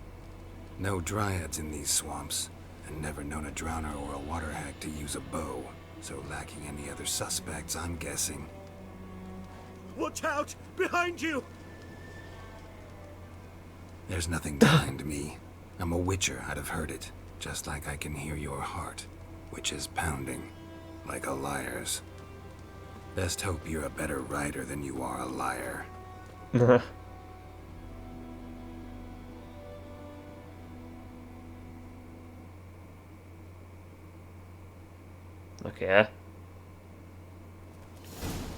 No dryads in these swamps, and never known a drowner or a water hag to use a bow. So lacking any other suspects, I'm guessing. Watch out! Behind you! There's nothing behind me. I'm a witcher, I'd have heard it. Just like I can hear your heart, which is pounding, like a liar's. Best hope you're a better writer than you are a liar. Okay.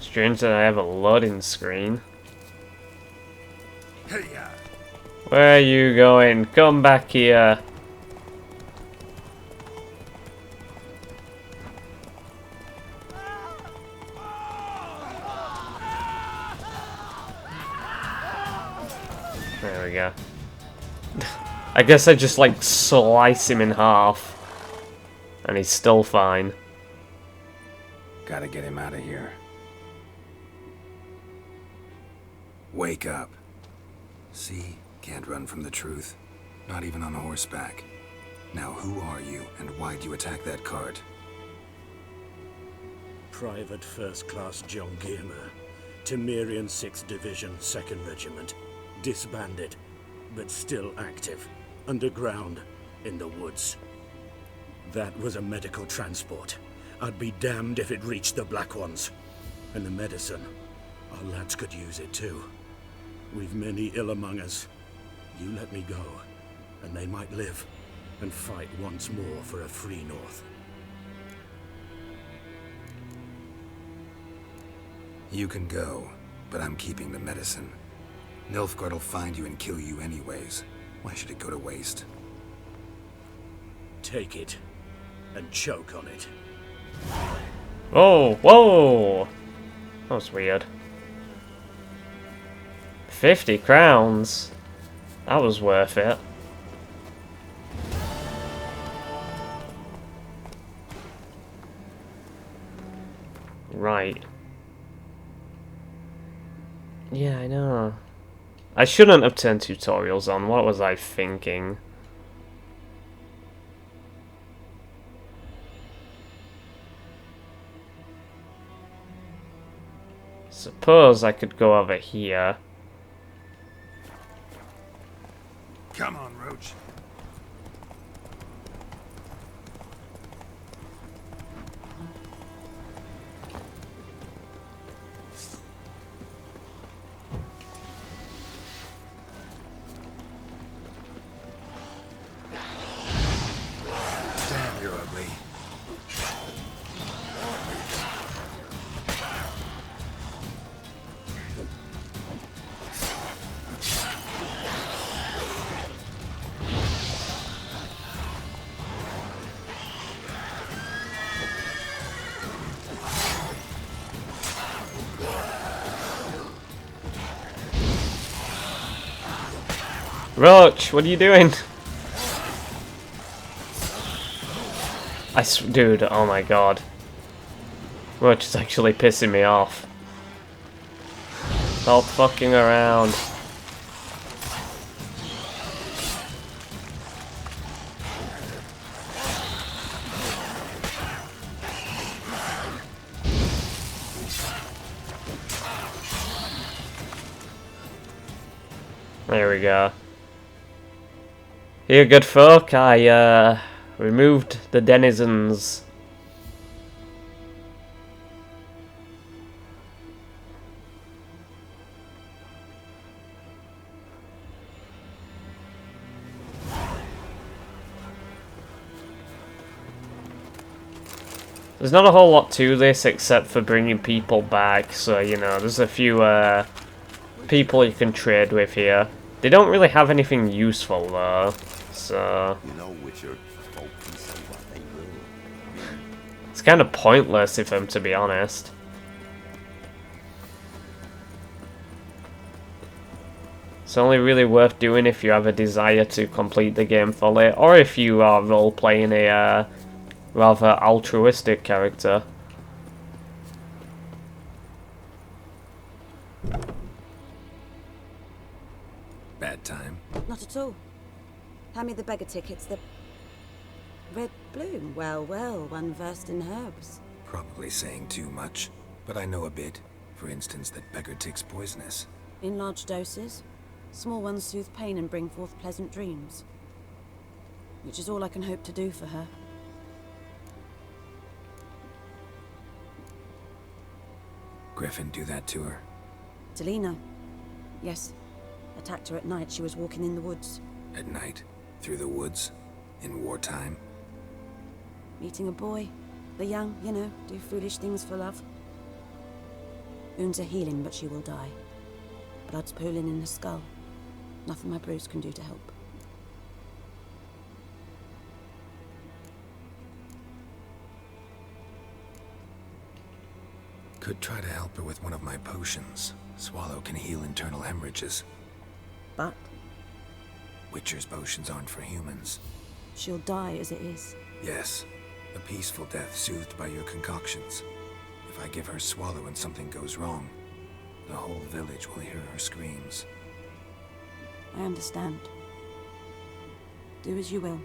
Strange that I have a loading screen. Where are you going? Come back here. There we go. I guess I just like slice him in half. And he's still fine. Gotta get him out of here. Wake up. See? Can't run from the truth. Not even on horseback. Now who are you, and why'd you attack that cart? Private First Class John Giermer, Temerian 6th Division, 2nd Regiment. Disbanded, but still active. Underground, in the woods. That was a medical transport. I'd be damned if it reached the Black Ones. And the medicine, our lads could use it too. We've many ill among us. You let me go, and they might live, and fight once more for a free North. You can go, but I'm keeping the medicine. Nilfgaard'll find you and kill you anyways. Why should it go to waste? Take it, and choke on it. Whoa, whoa! That was weird. 50 crowns. That was worth it. Right. Yeah, I know. I shouldn't have turned tutorials on. What was I thinking? Suppose I could go over here. Come on, Roach. Damn, you're ugly. Roach, what are you doing? Dude, oh my god. Roach is actually pissing me off. Stop fucking around. There we go. Here, good folk, I removed the denizens. There's not a whole lot to this except for bringing people back, so you know, there's a few people you can trade with here. They don't really have anything useful though, so You know, Witcher, folk can say what they will. it's kind of pointless if I'm to be honest. It's only really worth doing if you have a desire to complete the game fully, or if you are role-playing a rather altruistic character. Bad time. Not at all. Hand me the beggar tickets, the red bloom. Well, well, one versed in herbs. Probably saying too much, but I know a bit. For instance, that beggar tick's poisonous. In large doses. Small ones soothe pain and bring forth pleasant dreams. Which is all I can hope to do for her. Griffin do that to her? Delina. Yes. Attacked her at night. She was walking in the woods. At night? Through the woods? In wartime? Meeting a boy. The young, you know, do foolish things for love. Wounds are healing, but she will die. Blood's pooling in her skull. Nothing my bruise can do to help. Could try to help her with one of my potions. Swallow can heal internal hemorrhages. But? Witcher's potions aren't for humans. She'll die as it is. Yes. A peaceful death soothed by your concoctions. If I give her Swallow and something goes wrong, the whole village will hear her screams. I understand. Do as you will.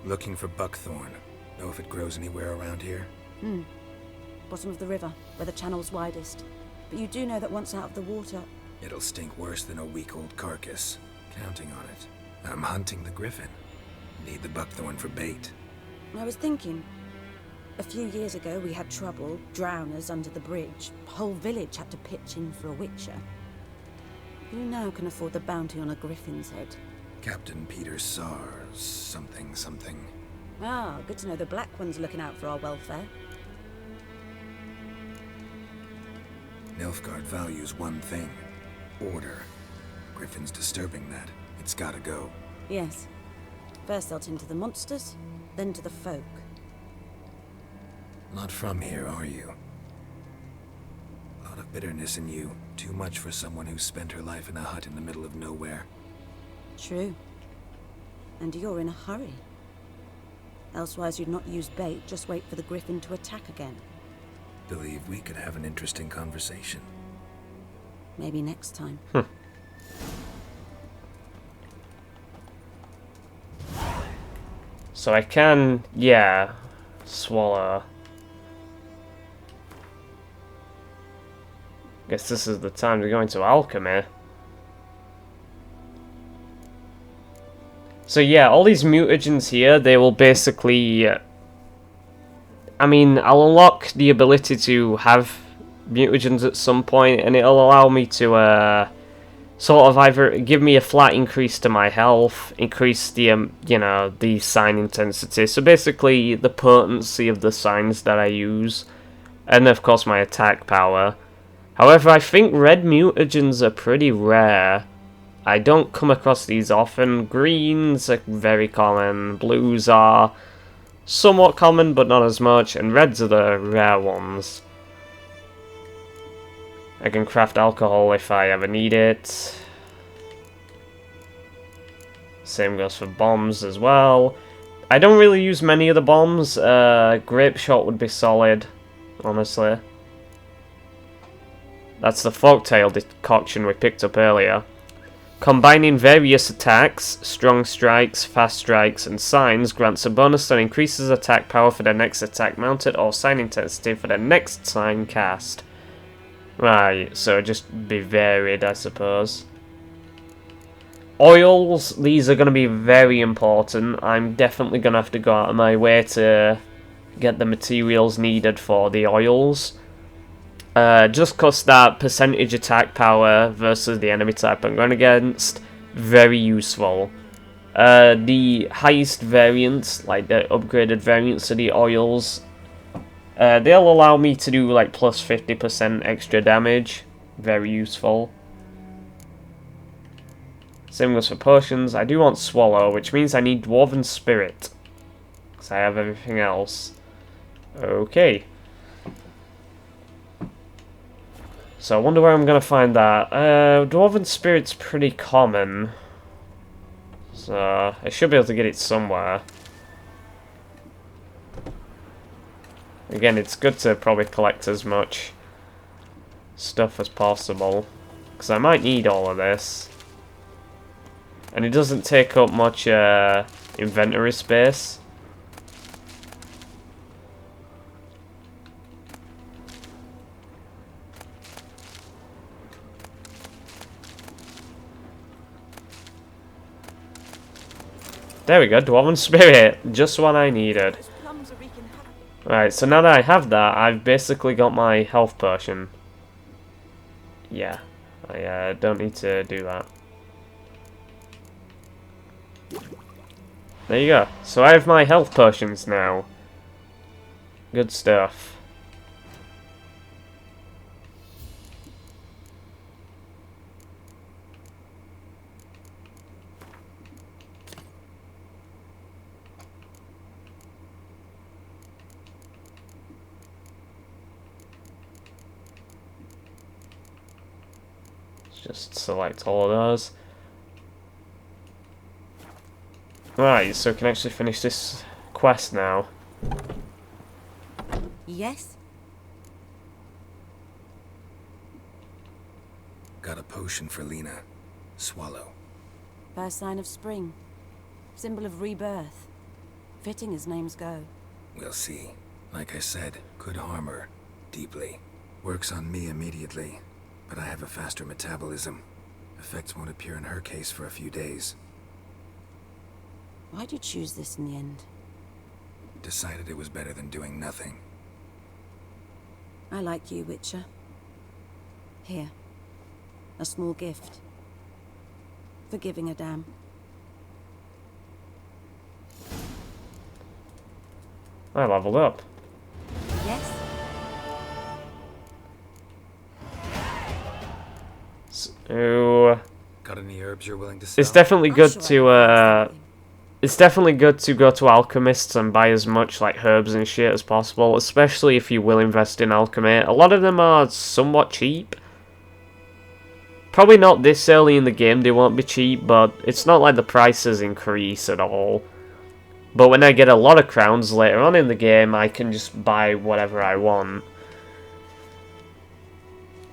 Looking for buckthorn. Know if it grows anywhere around here? Bottom of the river, where the channel's widest. But you do know that once out of the water... It'll stink worse than a week-old carcass. Counting on it. I'm hunting the griffin. Need the buckthorn for bait. I was thinking... A few years ago we had trouble, drowners under the bridge. The whole village had to pitch in for a witcher. Who now can afford the bounty on a griffin's head? Captain Peter Sars, something. Ah, good to know the Black One's looking out for our welfare. Nilfgaard values one thing. Order. Griffin's disturbing that. It's gotta go. Yes. First they'll tend to the monsters, then to the folk. Not from here, are you? A lot of bitterness in you. Too much for someone who spent her life in a hut in the middle of nowhere. True. And you're in a hurry. Elsewise you'd not use bait, just wait for the griffin to attack again. Believe we could have an interesting conversation. Maybe next time. So I can, yeah, swallow. Guess this is the time to go into alchemy. So yeah, all these mutagens here, they will basically... I mean, I'll unlock the ability to have mutagens at some point, and it'll allow me to sort of either give me a flat increase to my health, increase the, you know, the sign intensity, so basically the potency of the signs that I use, and of course my attack power. However, I think red mutagens are pretty rare. I don't come across these often. Greens are very common, blues are somewhat common but not as much, and reds are the rare ones. I can craft alcohol if I ever need it. Same goes for bombs as well. I don't really use many of the bombs. Grape shot would be solid, honestly. That's the folktale decoction we picked up earlier. Combining various attacks, strong strikes, fast strikes, and signs grants a bonus that increases attack power for the next attack mounted or sign intensity for the next sign cast. Right, so just be varied, I suppose. Oils, these are going to be very important. I'm definitely going to have to go out of my way to get the materials needed for the oils. Just because that percentage attack power versus the enemy type I'm going against, very useful. The highest variants, like the upgraded variants of the oils, they'll allow me to do like plus 50% extra damage. Very useful. Same goes for potions. I do want Swallow, which means I need Dwarven Spirit, because I have everything else. Okay. So I wonder where I'm going to find that. Dwarven Spirit's pretty common, so I should be able to get it somewhere. Again, it's good to probably collect as much stuff as possible, because I might need all of this. And it doesn't take up much inventory space. There we go, Dwarven Spirit. Just what I needed. Right, so now that I have that, I've basically got my health potion. Yeah, I don't need to do that. There you go. So I have my health potions now. Good stuff. Just select all of those. Right, so we can actually finish this quest now. Yes? Got a potion for Lena. Swallow. First sign of spring. Symbol of rebirth. Fitting as names go. We'll see. Like I said, could harm her. Deeply. Works on me immediately. But I have a faster metabolism. Effects won't appear in her case for a few days. Why'd you choose this in the end? Decided it was better than doing nothing. I like you, Witcher. Here. A small gift. For giving a damn. I leveled up. Yes? So... Got any herbs you're willing to sell? It's definitely good to, it's definitely good to go to alchemists and buy as much like herbs and shit as possible, especially if you will invest in alchemy. A lot of them are somewhat cheap. Probably not this early in the game they won't be cheap, but it's not like the prices increase at all. But when I get a lot of crowns later on in the game, I can just buy whatever I want.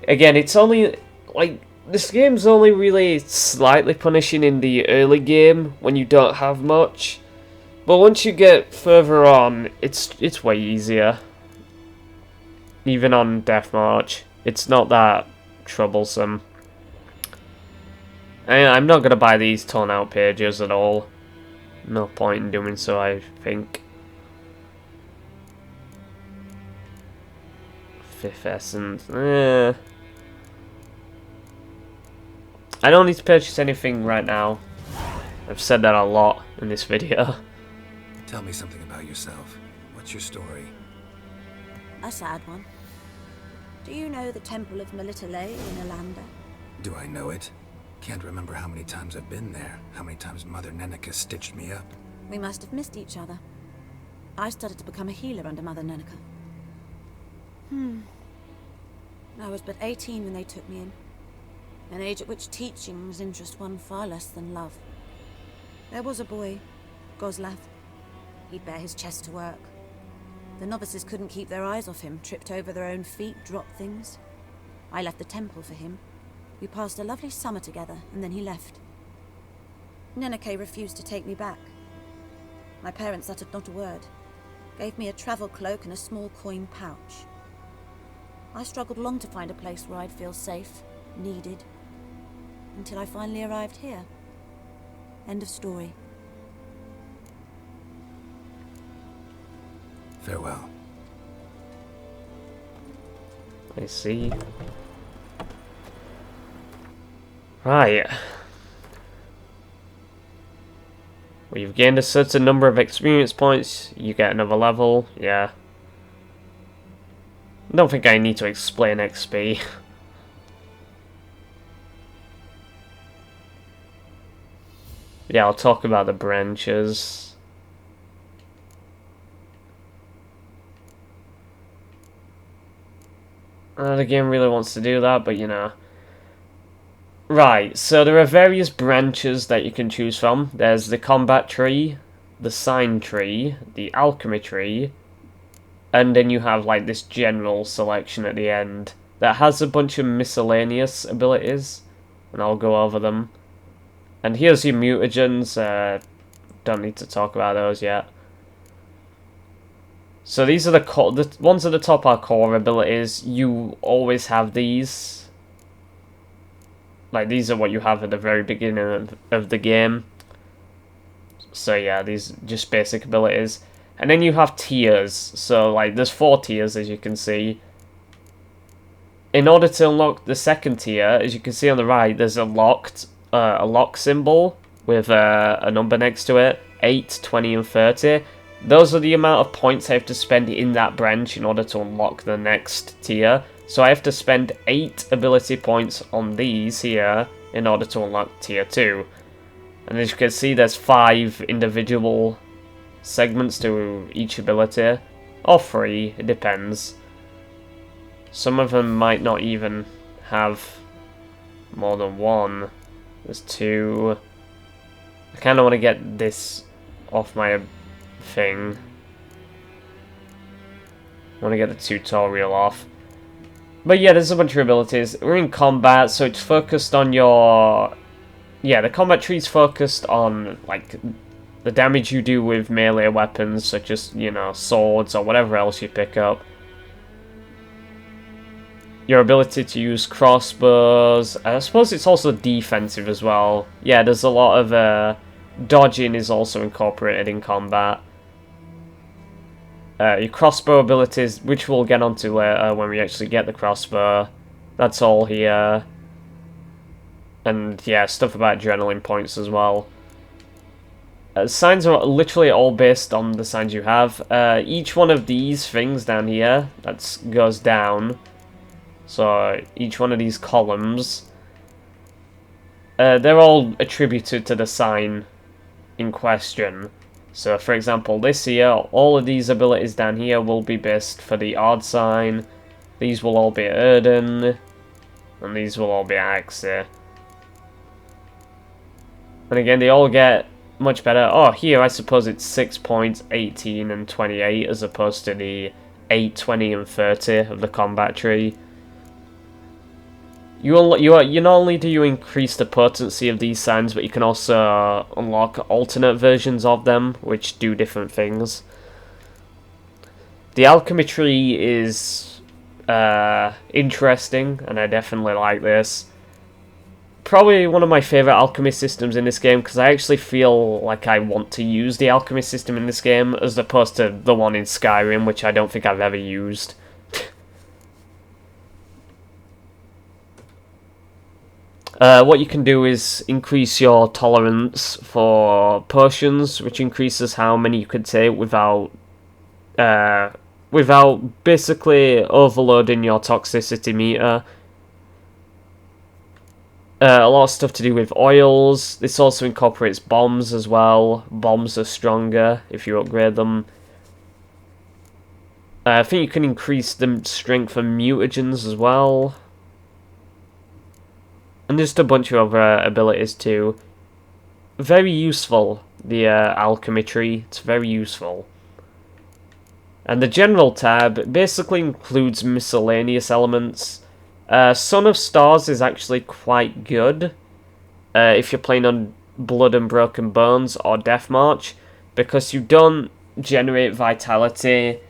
Again, it's only, like, this game's only really slightly punishing in the early game when you don't have much. But once you get further on, it's way easier. Even on Death March, it's not that troublesome. And I'm not going to buy these torn out pages at all. No point in doing so, I think. Fifth Essence. I don't need to purchase anything right now. I've said that a lot in this video. Tell me something about yourself. What's your story? A sad one. Do you know the Temple of Melitele in Alanda? Do I know it? Can't remember how many times I've been there. How many times Mother Neneka stitched me up. We must have missed each other. I started to become a healer under Mother Neneka. I was but 18 when they took me in. An age at which teachings interest one far less than love. There was a boy, Goslav. He'd bare his chest to work. The novices couldn't keep their eyes off him, tripped over their own feet, dropped things. I left the temple for him. We passed a lovely summer together, and then he left. Neneke refused to take me back. My parents uttered not a word, gave me a travel cloak and a small coin pouch. I struggled long to find a place where I'd feel safe, needed, until I finally arrived here. End of story. Farewell. I see. Right. Well, you've gained a certain number of experience points, you get another level, yeah. I don't think I need to explain XP. Yeah, I'll talk about the branches. The game really wants to do that, but you know. Right, so there are various branches that you can choose from. There's the combat tree, the sign tree, the alchemy tree, and then you have like this general selection at the end that has a bunch of miscellaneous abilities, and I'll go over them. And here's your mutagens, don't need to talk about those yet. So these are the ones at the top are core abilities. You always have these. Like, these are what you have at the very beginning of the game. So yeah, these just basic abilities. And then you have tiers. So like there's 4 tiers as you can see. In order to unlock the second tier, as you can see on the right, there's a lock symbol with a number next to it, 8, 20 and 30. Those are the amount of points I have to spend in that branch in order to unlock the next tier. So I have to spend 8 ability points on these here in order to unlock tier 2. And as you can see, there's 5 individual segments to each ability. Or 3, it depends. Some of them might not even have more than 1. There's 2. I kind of want to get this off my thing. I want to get the tutorial off. But yeah, there's a bunch of abilities. We're in combat, so it's focused on your... Yeah, the combat tree is focused on, like, the damage you do with melee weapons, such as, you know, swords or whatever else you pick up. Your ability to use crossbows. I suppose it's also defensive as well. Yeah, there's a lot of dodging is also incorporated in combat. Your crossbow abilities, which we'll get onto later when we actually get the crossbow. That's all here. And yeah, stuff about adrenaline points as well. Signs are literally all based on the signs you have. Each one of these things down here, that goes down. So each one of these columns, they're all attributed to the sign in question. So for example, this here, all of these abilities down here will be based for the odd sign. These will all be Erden. And these will all be Axie. And again, they all get much better. Oh, here I suppose it's 6 points, 18 and 28 as opposed to the 8, 20 and 30 of the combat tree. You not only do you increase the potency of these signs, but you can also unlock alternate versions of them, which do different things. The alchemy tree is interesting, and I definitely like this. Probably one of my favourite alchemy systems in this game, because I actually feel like I want to use the alchemy system in this game, as opposed to the one in Skyrim, which I don't think I've ever used. What you can do is increase your tolerance for potions, which increases how many you could take without basically overloading your toxicity meter. A lot of stuff to do with oils. This also incorporates bombs as well. Bombs are stronger if you upgrade them. I think you can increase the strength of mutagens as well. And just a bunch of other abilities too. Very useful, the alchemy tree. It's very useful. And the general tab basically includes miscellaneous elements. Son of Stars is actually quite good if you're playing on Blood and Broken Bones or Death March, because you don't generate vitality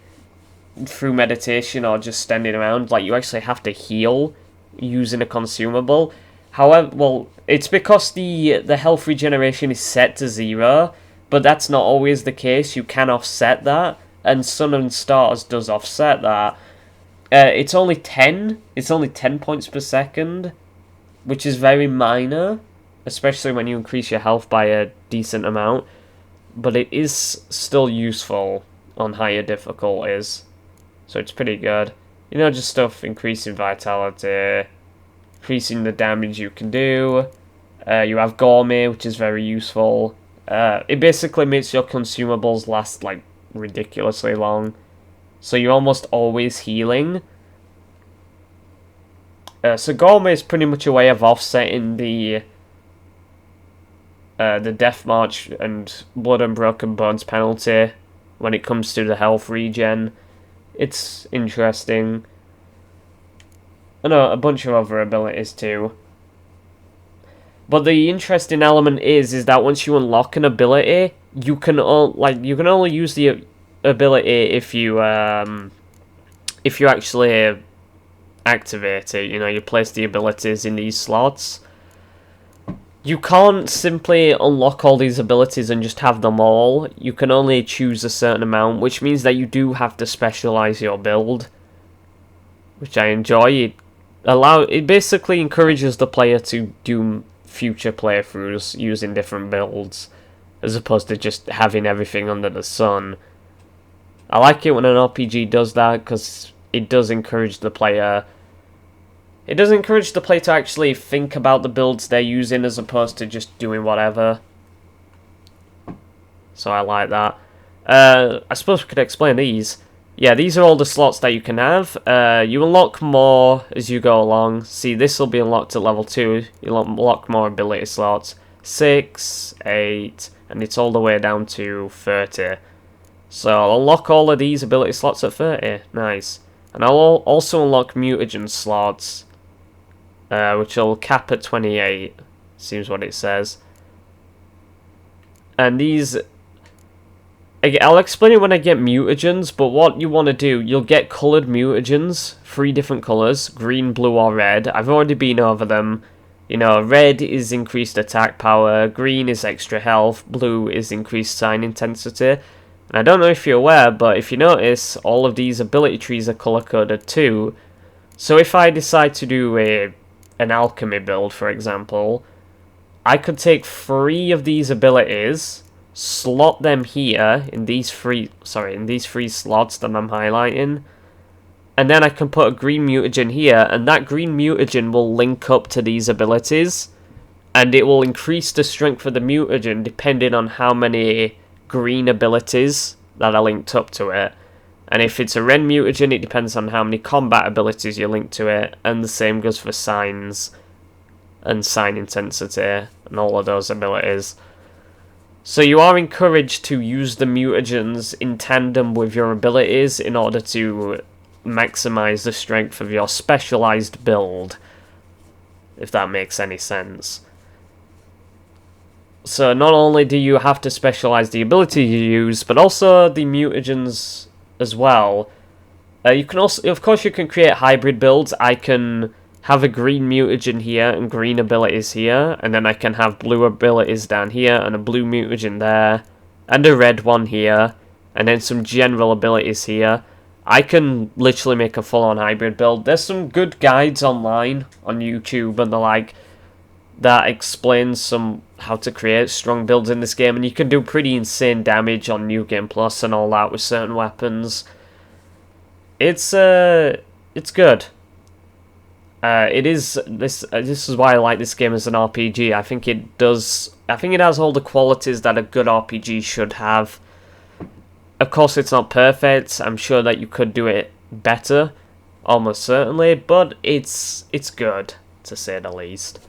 through meditation or just standing around. Like, you actually have to heal using a consumable. However, well, it's because the health regeneration is set to 0, but that's not always the case. You can offset that, and Sun and Stars does offset that. It's only 10. It's only 10 points per second, which is very minor, especially when you increase your health by a decent amount. But it is still useful on higher difficulties, so it's pretty good. You know, just stuff increasing vitality, increasing the damage you can do. You have Gourmet, which is very useful. It basically makes your consumables last like ridiculously long. So you're almost always healing. So Gourmet is pretty much a way of offsetting the Death March and Blood and Broken Bones penalty when it comes to the health regen. It's interesting. I know a bunch of other abilities too. But the interesting element is that once you unlock an ability, you can only use the ability if you actually activate it. You know, you place the abilities in these slots. you can't simply unlock all these abilities and just have them all. You can only choose a certain amount, which means that you do have to specialize your build, which I enjoy. It basically encourages the player to do future playthroughs using different builds, as opposed to just having everything under the sun. I like it when an RPG does that, because it does encourage the player. It does encourage the player to actually think about the builds they're using, as opposed to just doing whatever. So I like that. I suppose we could explain these. Yeah, these are all the slots that you can have. You unlock more as you go along. See, this will be unlocked at level 2. You'll unlock more ability slots. 6, 8, and it's all the way down to 30. So I'll unlock all of these ability slots at 30. Nice. And I'll also unlock mutagen slots, which will cap at 28. Seems what it says. And these... I'll explain it when I get mutagens, but what you want to do, you'll get coloured mutagens, 3 different colours, green, blue or red. I've already been over them. You know, red is increased attack power, green is extra health, blue is increased sign intensity. And I don't know if you're aware, but if you notice, all of these ability trees are colour coded too. So if I decide to do an alchemy build, for example, I could take 3 of these abilities, slot them here in these three slots that I'm highlighting, and then I can put a green mutagen here, and that green mutagen will link up to these abilities, and it will increase the strength of the mutagen depending on how many green abilities that are linked up to it. And if it's a red mutagen, it depends on how many combat abilities you link to it, and the same goes for signs and sign intensity and all of those abilities. So you are encouraged to use the mutagens in tandem with your abilities in order to maximize the strength of your specialized build, if that makes any sense. So not only do you have to specialize the ability you use, but also the mutagens as well. You can also, of course, you can create hybrid builds. I can have a green mutagen here and green abilities here, and then I can have blue abilities down here and a blue mutagen there, and a red one here, and then some general abilities here. I can literally make a full-on hybrid build. There's some good guides online on YouTube and the like that explains how to create strong builds in this game, and you can do pretty insane damage on New Game Plus and all that with certain weapons. It's good. This is why I like this game as an RPG. I think it has all the qualities that a good RPG should have. Of course, it's not perfect. I'm sure that you could do it better, almost certainly, but it's good, to say the least.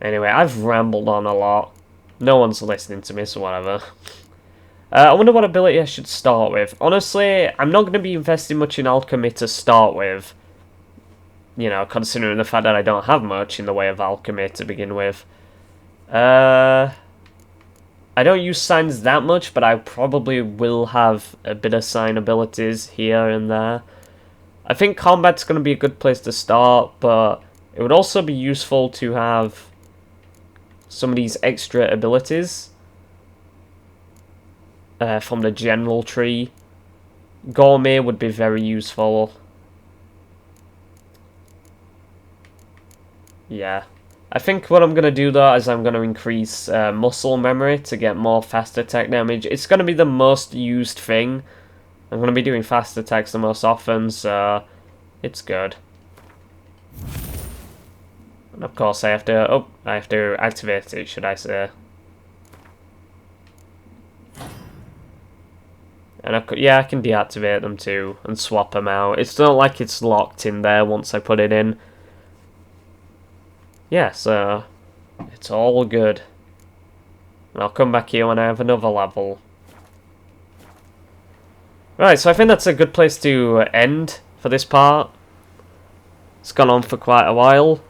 Anyway, I've rambled on a lot. No one's listening to me, so whatever. I wonder what ability I should start with. Honestly, I'm not going to be investing much in alchemy to start with. You know, considering the fact that I don't have much in the way of alchemy to begin with. I don't use signs that much, but I probably will have a bit of sign abilities here and there. I think combat's going to be a good place to start, but it would also be useful to have some of these extra abilities from the general tree. Gourmet would be very useful. Yeah. I think what I'm going to do though is I'm going to increase muscle memory to get more fast attack damage. It's going to be the most used thing. I'm going to be doing fast attacks the most often, so it's good. And of course I have to activate it, should I say. And I can deactivate them too and swap them out. It's not like it's locked in there once I put it in. Yeah, so it's all good. And I'll come back here when I have another level. Right, so I think that's a good place to end for this part. It's gone on for quite a while.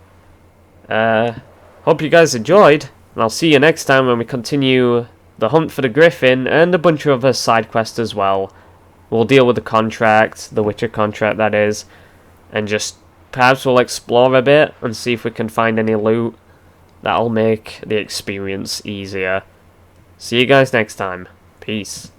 Hope you guys enjoyed, and I'll see you next time when we continue the hunt for the Griffin and a bunch of other side quests as well. We'll deal with the contract, the Witcher contract that is, and just perhaps we'll explore a bit and see if we can find any loot. That'll make the experience easier. See you guys next time. Peace.